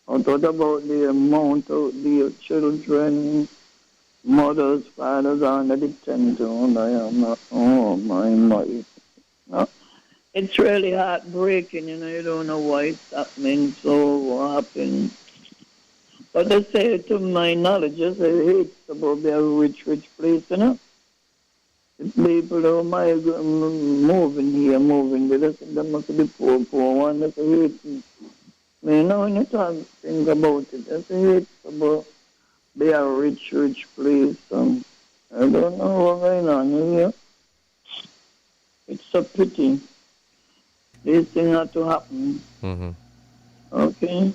I thought about the amount of the children, mothers, fathers are under the tent. Oh my. No. It's really heartbreaking, you don't know why it's happening, so what happened. But I say, to my knowledge, I say, it's about the rich place, If people don't mind moving here, they must be poor one, that's a hate. When you think about it, that's a hate about they are rich place. I don't know what's going on here. It's a pity. These things have to happen. Mm-hmm. Okay.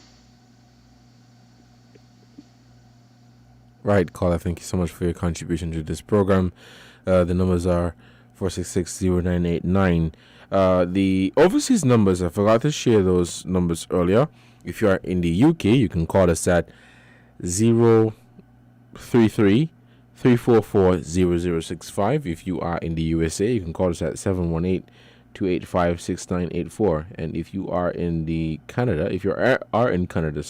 Right, caller. Thank you so much for your contribution to this program. The numbers are 466-0989. The overseas numbers, I forgot to share those numbers earlier. If you are in the UK, you can call us at 033-344-0065. If you are in the USA, you can call us at 718-285-6984. And if you are in the Canada, if you are in Canada,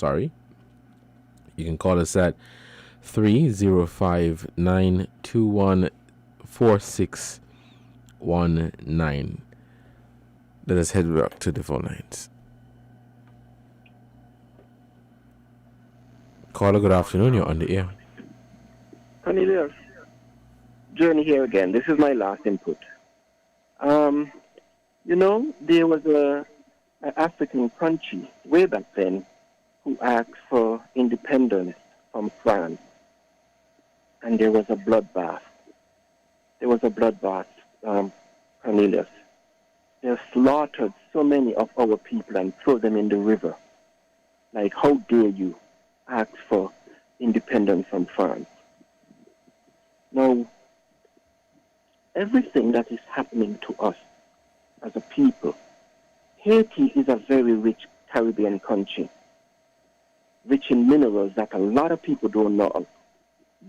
you can call us at 305-921-4619. Let us head back to the phone lines. Caller, good afternoon. You're on the air. Cornelius, Journey here again. This is my last input. There was an African country way back then who asked for independence from France, and there was a bloodbath. Cornelius. They slaughtered so many of our people and threw them in the river. Like, how dare you ask for independence from France? Now, everything that is happening to us as a people, Haiti is a very rich Caribbean country, rich in minerals that a lot of people don't know of.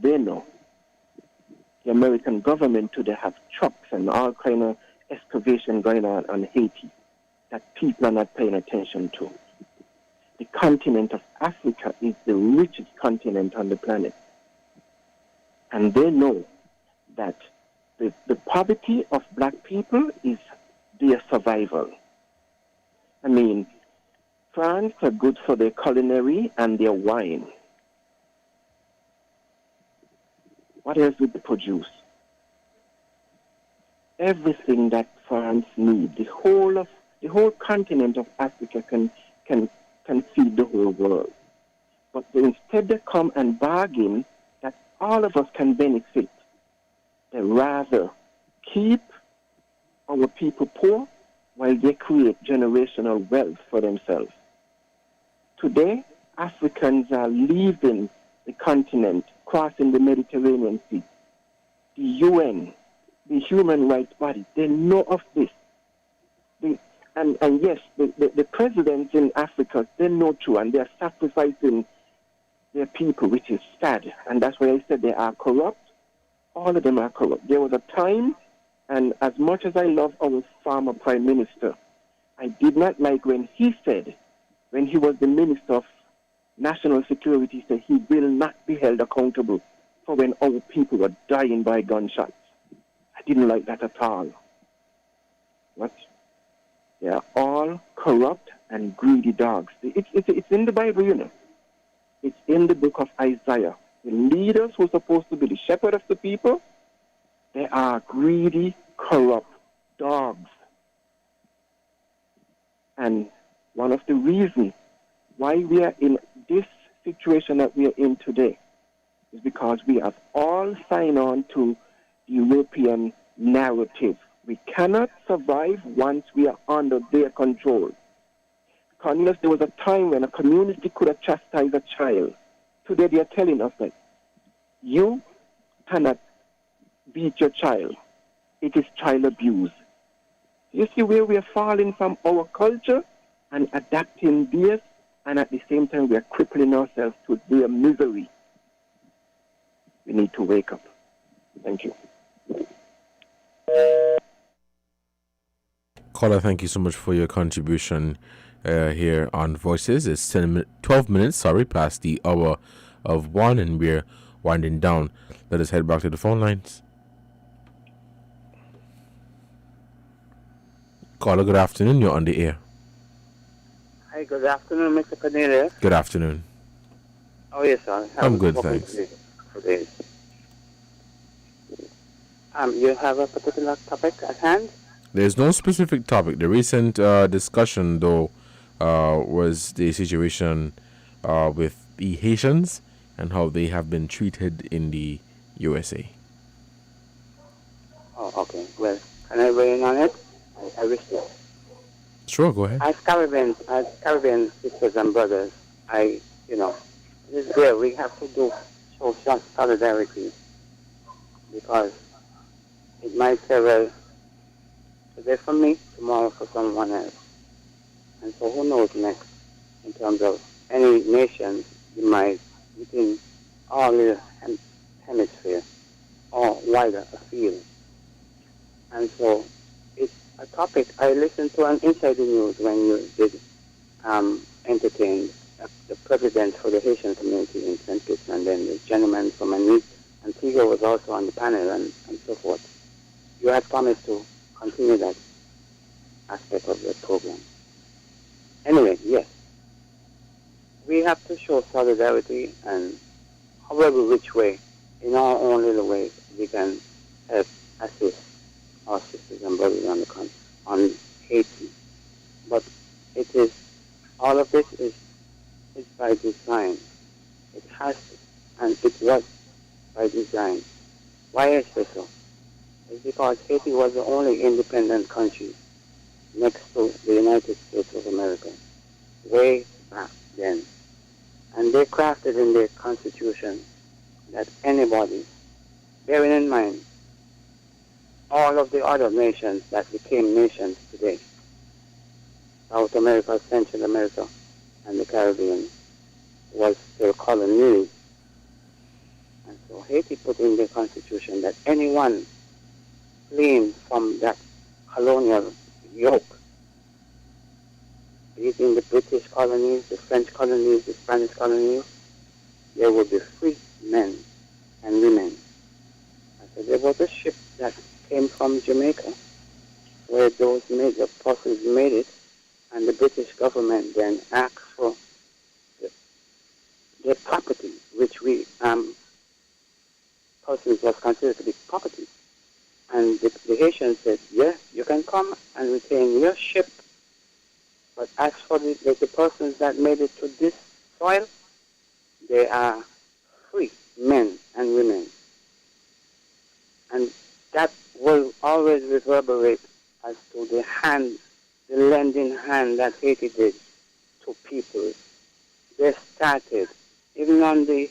They know. The American government today have trucks and all kind of excavation going on Haiti that people are not paying attention to. The continent of Africa is the richest continent on the planet. And they know that the poverty of black people is their survival. I mean, France are good for their culinary and their wine. What else do they produce? Everything that France needs. The whole continent of Africa can feed the whole world. But instead they come and bargain that all of us can benefit. They rather keep our people poor while they create generational wealth for themselves. Today, Africans are leaving the continent, crossing the Mediterranean Sea. The UN, the human rights body, they know of this. And yes, the presidents in Africa, they know too, and they're sacrificing their people, which is sad. And that's why I said they are corrupt. All of them are corrupt. There was a time, and as much as I love our former prime minister, I did not like when he said, when he was the minister of national security, he said he will not be held accountable for when our people were dying by gunshots. I didn't like that at all. What? They are all corrupt and greedy dogs. It's in the Bible, you know. It's in the book of Isaiah. The leaders who are supposed to be the shepherd of the people, they are greedy, corrupt dogs. And one of the reasons why we are in this situation that we are in today is because we have all signed on to the European narrative. We cannot survive once we are under their control. Unless there was a time when a community could have chastised a child. Today they are telling us that you cannot beat your child. It is child abuse. You see where we are falling from our culture and adapting theirs, and at the same time we are crippling ourselves to their misery. We need to wake up. Thank you. Caller, thank you so much for your contribution here on Voices. It's 12 minutes, past the hour of 1, and we're winding down. Let us head back to the phone lines. Caller, good afternoon. You're on the air. Hi, good afternoon, Mr. Cornelius. Good afternoon. Oh, yes, sir. I'm good, thanks. You have a particular topic at hand? There's no specific topic. The recent discussion, though, was the situation with the Haitians and how they have been treated in the USA. Oh, okay. Well, can I weigh in on it? I wish to. Sure, go ahead. As Caribbean sisters and brothers, this is where we have to show solidarity, because it might say, well, today for me, tomorrow for someone else. And so who knows next in terms of any nation you might, within all the hemisphere or wider afield. And so it's a topic I listened to on Inside the News when you did entertain the president for the Haitian community in St Kitts, and then the gentleman from Antigua was also on the panel and so forth. You had promised to continue that aspect of the program. Anyway, yes, we have to show solidarity, and however which way, in our own little ways, we can help assist our sisters and brothers on Haiti. But it is, all of this is by design. It has to, and it was by design. Why is this so? It's because Haiti was the only independent country next to the United States of America way back then. And they crafted in their constitution that anybody, bearing in mind all of the other nations that became nations today, South America, Central America, and the Caribbean, was still colonies. And so Haiti put in their constitution that anyone fleeing from that colonial yoke, be it in the British colonies, the French colonies, the Spanish colonies, there would be free men and women. And so there was a ship that came from Jamaica, where those major persons made it, and the British government then asked for their property, which we persons was considered to be property. And the Haitians said, yes, you can come and retain your ship, but as for the persons that made it to this soil, they are free men and women. And that will always reverberate as to the lending hand that Haiti did to people. They started, even on the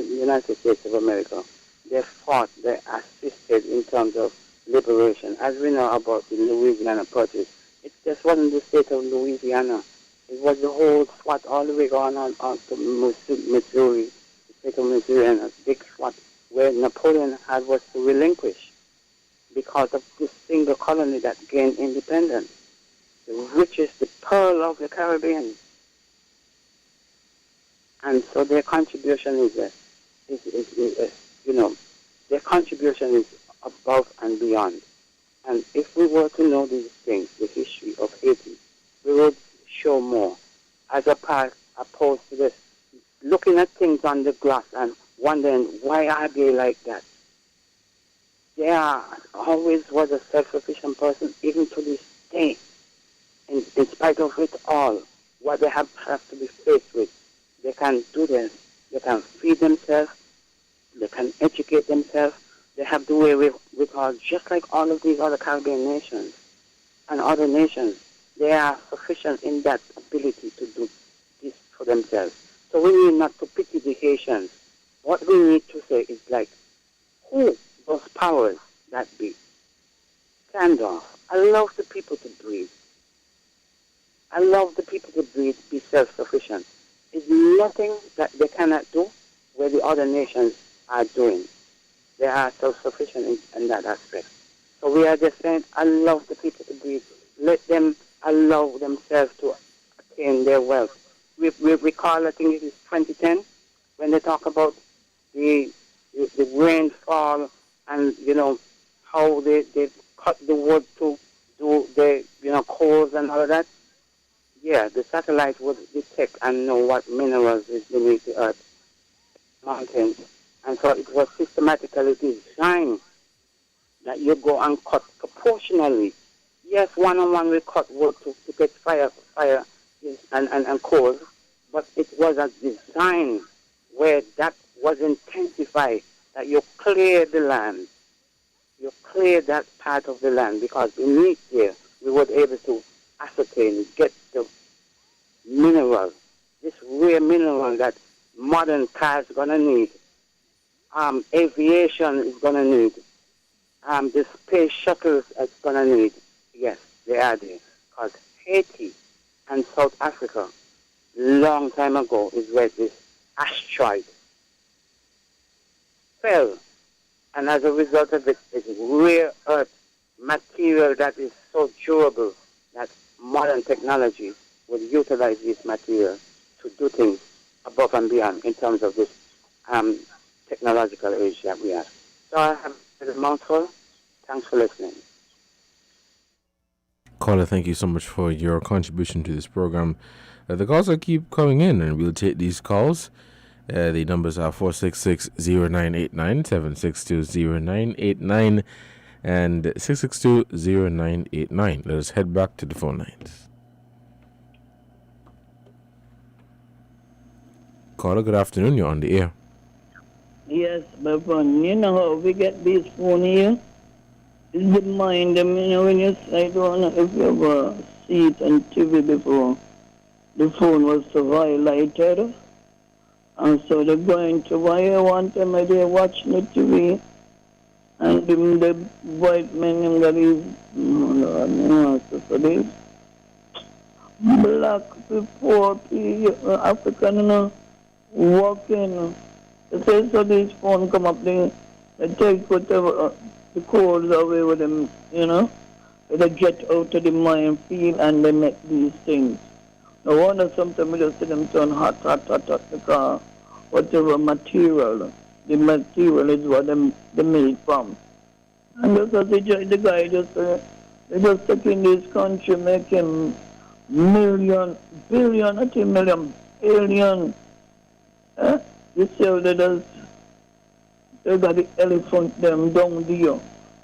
United States of America, they fought, they assisted in terms of liberation. As we know about the Louisiana Purchase, it just wasn't the state of Louisiana. It was the whole SWAT all the way going on to Missouri, the state of Missouri, and a big SWAT where Napoleon was to relinquish because of this single colony that gained independence, the richest, the pearl of the Caribbean. And so their contribution is their contribution is above and beyond. And if we were to know these things, the history of Haiti, we would show more, as opposed to this, looking at things on the glass and wondering, why are they like that? They always was a self-sufficient person, even to this day. In spite of it all, what they have to be faced with, they can do this. They can feed themselves. They can educate themselves. They have the way with all, just like all of these other Caribbean nations and other nations. They are sufficient in that ability to do this for themselves. So we need not to pity the Haitians. What we need to say is like, who those powers that be? Stand off. Allow the people to breathe. Allow the people to breathe, be self-sufficient. There's nothing that they cannot do where the other nations are doing. They are self-sufficient in that aspect. So we are just saying, allow the people to breathe. Let them allow themselves to attain their wealth. We recall, I think it is 2010, when they talk about the rainfall and, how they cut the wood to do the, coals and all of that. Yeah, the satellite would detect and know what minerals is beneath the earth, mountains. And so it was systematically designed that you go and cut proportionally. Yes, one-on-one we cut wood to get fire and coal, but it was a design where that was intensified, that you clear the land. You clear that part of the land, because beneath there we were able to ascertain, get the mineral, this rare mineral that modern cars going to need, aviation is going to need, the space shuttles is going to need. Yes, they are there. Because Haiti and South Africa, long time ago, is where this asteroid fell. And as a result of it, it's rare earth material that is so durable that modern technology would utilize this material to do things above and beyond in terms of this technological age that we are. So I have a mouthful. Thanks for listening. Caller, thank you so much for your contribution to this program. The calls will keep coming in, and we'll take these calls. The numbers are 466-0989, 762-0989, and 662-0989. Let us head back to the phone lines. Caller, good afternoon. You're on the air. Yes, my friend. You know how we get this phone here? It's the mind. I mean, when you say, I don't know if you ever see it on TV before. The phone was so highlighted. And so they're going to why I want them they're watching the TV. And the white men that is for black people, African, you know, walking. They say so these phones come up, they take whatever the codes away with them, you know. They get out of the minefield and they make these things. No wonder sometimes we just see them turn hot, because whatever material, the material is what they made from. And just as the guy just, they just taking this country, making billion, billion. You see how they got the elephant them down there,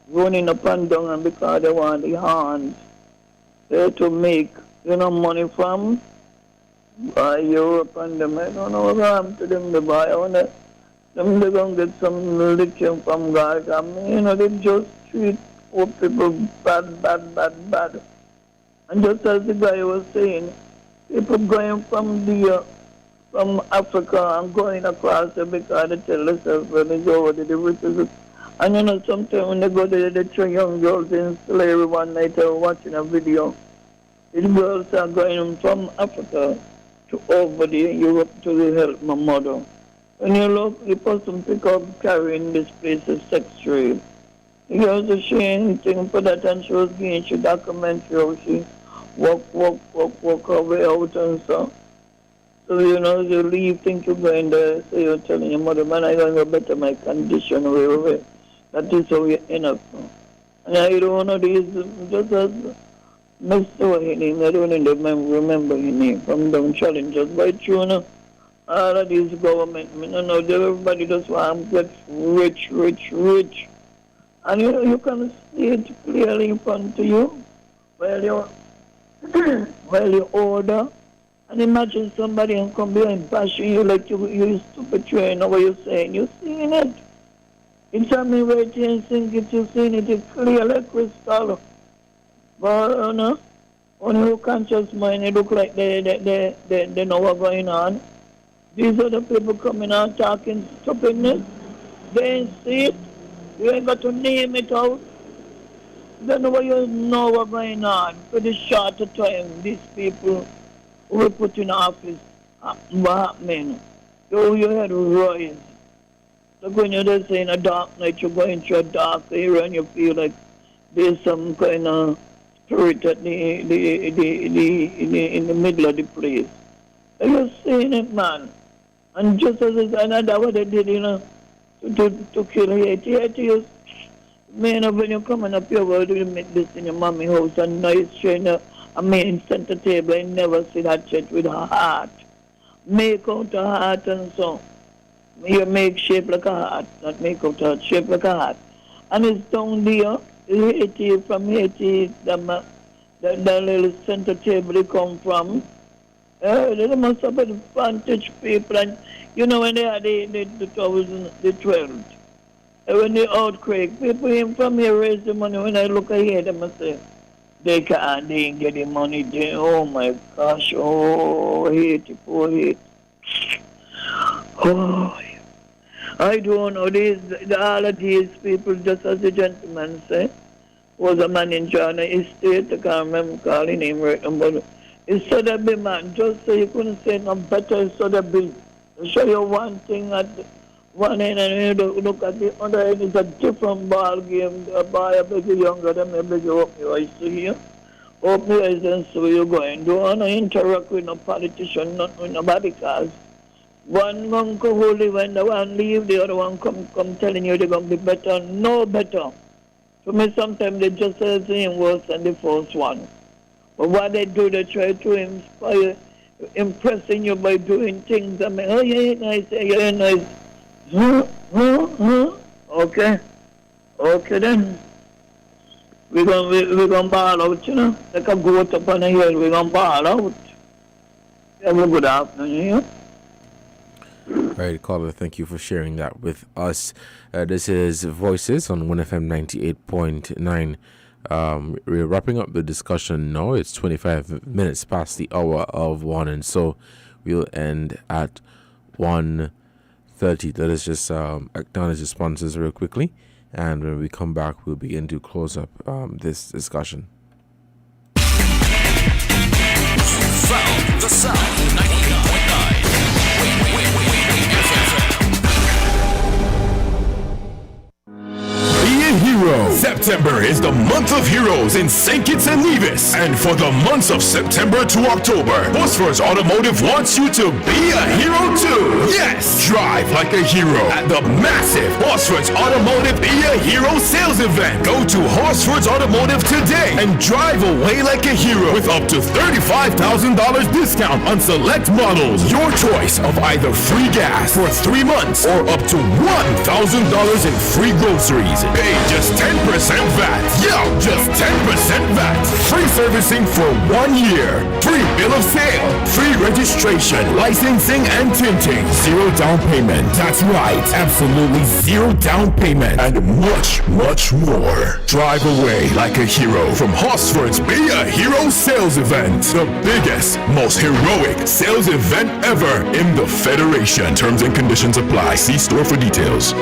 running up and down, and because they want the hands, they to make, you know, money from buy Europe and them. I don't know what happened to them, they buy on it. Them they gonna get some lithium from God. I mean, you know, they just treat poor people bad. And just as the guy was saying, people going from Africa and going across there because they tell themselves when they go over the riches. And you know, sometimes when they go there, they throw young girls in slavery one night or watching a video. These girls are going from Africa to over the Europe to help my mother. When you look, the person pick up carrying this place as sex trade. The girl was showing thing for that, and she was getting she documentary how she walk her way out and so. So, you know, you leave, think you're going there, so you're telling your mother, man, I'm going to better my condition, way. That is how you end up. And I don't know these, just as Mr. Name, I don't even remember his name, from down challenges, but you know, all of these government, I know everybody just want to get rich. And you can see it clearly in front of you while you order. And imagine somebody and come behind bashing you like you stupid train or what you're saying. You're seeing it. It's on me right here in St Kitts, you're seeing it. It's clear like crystal. But, you know, on your conscious mind, it look like they know what's going on. These other people coming out talking stupidness. They ain't see it. You ain't got to name it out. Then you know what's going on. For the shorter time, these people we put in office, what happening? Your head will rise. So when you're just in a dark night, you're going through a dark area and you feel like there's some kind of spirit at in the middle of the place. And you're seeing it, man. And just as it's another what they did, you know, to kill Haiti, man, when you're coming up here, well, you make this in your mommy house and nice trainer. I mean, center table, I never see that shit with a heart. Make out a heart and so. You make shape like a heart, not make out a heart, shape like a heart. And it's down there, Haiti, from Haiti, the little center table they come from. They must have been advantage people. And you know, when they had the 2012, when they outcreak, people in from here raise the money. When I look at here, they must say, they ain't getting money. Oh my gosh, Haiti, poor Haiti. Oh, I don't know, all of these people, just as the gentleman said, was a man in China estate, I can't remember calling him right now, but he said that be man, just so you couldn't say no better, so that be. Show you one thing at one end and you look at the other end, it's a different ball game. A boy a bit younger than me, bit up your eyes to here. Open your eyes and see where you're going. Don't want to interact with no politician, not with nobody, because one uncle holy when the one leave, the other one come telling you they're going to be better, no better. To me, sometimes they just say things worse than the first one. But what they do, they try to inspire, impressing you by doing things. I mean, oh, you're nice, you're nice. Okay. Okay then. We're gonna ball out, you know. Like a goat up on a hill, we're gonna ball out. Have a good afternoon, you know. All right, caller, thank you for sharing that with us. This is Voices on WINN FM 98.9. We're wrapping up the discussion now. It's 25 minutes past the hour of 1, and so we'll end at 1:30. Let us just acknowledge the sponsors real quickly, and when we come back, we'll begin to close up this discussion. Found the sound 98.9. Be a hero. September is the month of heroes in St Kitts and Nevis. And for the months of September to October, Bosphorus Automotive wants you to be a hero too. Yes! Drive like a hero at the massive Bosphorus Automotive Be a Hero sales event. Go to Horsford's Automotive today and drive away like a hero with up to $35,000 discount on select models. Your choice of either free gas for 3 months or up to $1,000 in free groceries. Pay just 10% VAT. Yo, just 10% VAT. Free servicing for 1 year. Free bill of sale. Free registration, licensing, and tinting. Zero down payment. That's right. Absolutely zero down payment. And much, much more. Drive away like a hero from Horsford's Be a Hero sales event. The biggest, most heroic sales event ever in the Federation. Terms and conditions apply. See store for details.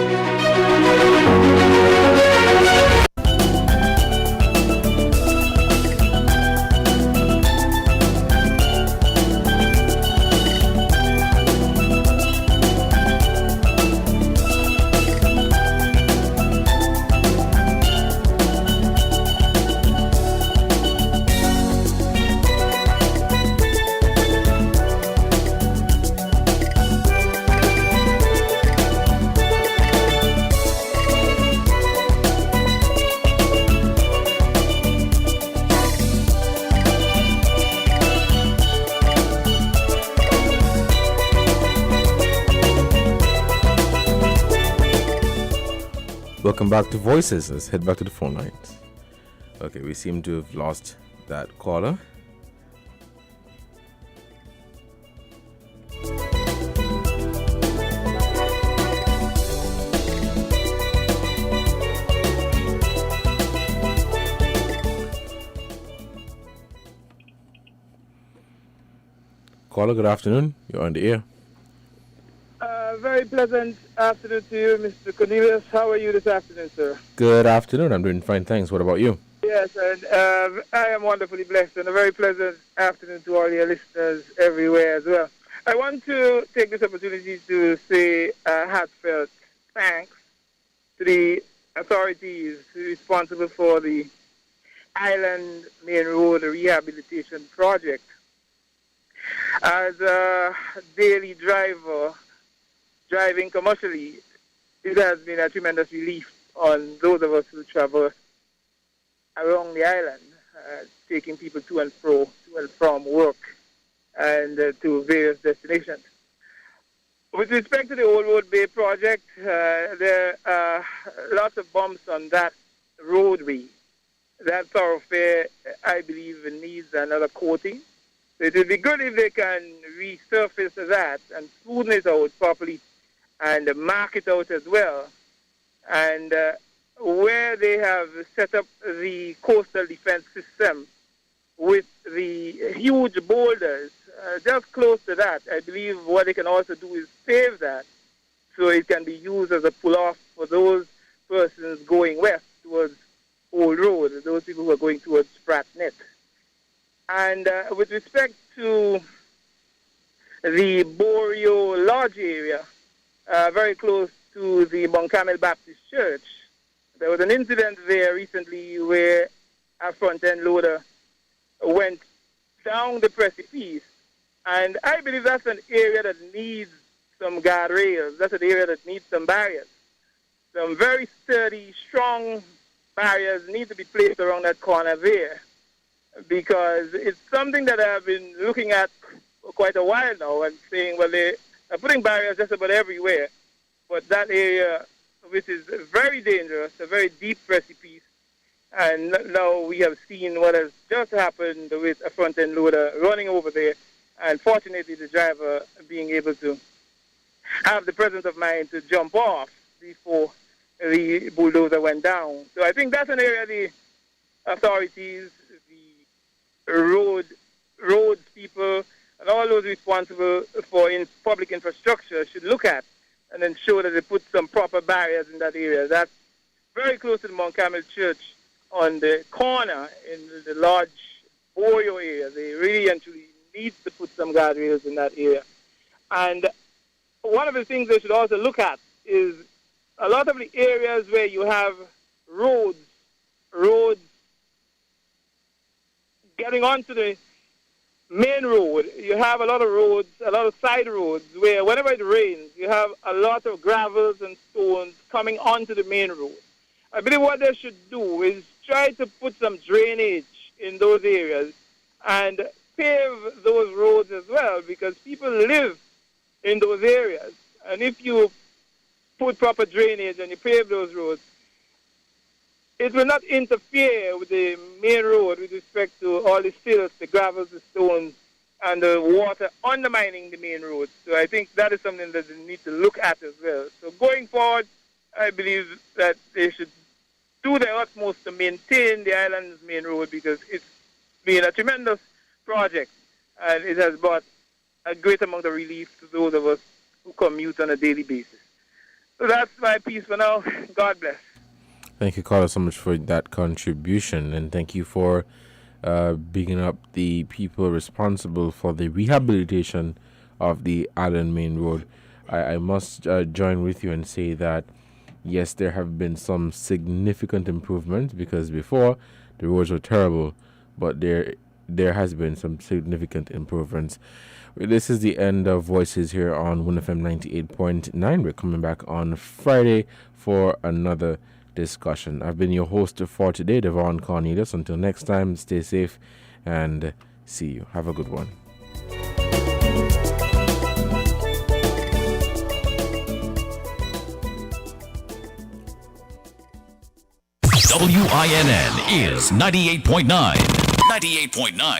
Welcome back to Voices. Let's head back to the phone lines. Okay, we seem to have lost that caller. Caller, good afternoon. You're on the air. Very pleasant afternoon to you, Mr. Cornelius. How are you this afternoon, sir? Good afternoon. I'm doing fine, thanks. What about you? Yes, and I am wonderfully blessed, and a very pleasant afternoon to all your listeners everywhere as well. I want to take this opportunity to say heartfelt thanks to the authorities responsible for the Island Main Road Rehabilitation Project. As a daily driver, driving commercially, it has been a tremendous relief on those of us who travel along the island, taking people to and from work and to various destinations. With respect to the Old Road Bay project, there are lots of bumps on that roadway. That thoroughfare, I believe, needs another coating. So it would be good if they can resurface that and smoothen it out properly and mark it out as well. And where they have set up the coastal defense system with the huge boulders, just close to that, I believe what they can also do is pave that so it can be used as a pull-off for those persons going west towards Old Road, those people who are going towards Spratnet. And with respect to the Borio Lodge area, very close to the Mount Carmel Baptist Church, there was an incident there recently where a front-end loader went down the precipice. And I believe that's an area that needs some guardrails. That's an area that needs some barriers. Some very sturdy, strong barriers need to be placed around that corner there, because it's something that I've been looking at for quite a while now and saying, well, they are putting barriers just about everywhere. But that area, which is very dangerous, a very deep precipice, and now we have seen what has just happened with a front-end loader running over there, and fortunately the driver being able to have the presence of mind to jump off before the bulldozer went down. So I think that's an area the authorities, the roads people, and all those responsible for public infrastructure should look at and ensure that they put some proper barriers in that area. That's very close to the Mount Carmel Church on the corner in the large Boyo area. They really and truly need to put some guardrails in that area. And one of the things they should also look at is a lot of the areas where you have roads getting onto the main road. You have a lot of roads, a lot of side roads where whenever it rains, you have a lot of gravels and stones coming onto the main road. I believe what they should do is try to put some drainage in those areas and pave those roads as well, because people live in those areas. And if you put proper drainage and you pave those roads, it will not interfere with the main road with respect to all the silts, the gravels, the stones, and the water undermining the main road. So I think that is something that they need to look at as well. So going forward, I believe that they should do their utmost to maintain the island's main road, because it's been a tremendous project and it has brought a great amount of relief to those of us who commute on a daily basis. So that's my piece for now. God bless. Thank you, Carlos, so much for that contribution, and thank you for bigging up the people responsible for the rehabilitation of the Island Main Road. I must join with you and say that, yes, there have been some significant improvements, because before the roads were terrible, but there has been some significant improvements. This is the end of Voices here on WINN FM 98.9. We're coming back on Friday for another discussion. I've been your host for today, Devon Cornelius. Until next time, stay safe and see you. Have a good one. WINN is 98.9. 98.9.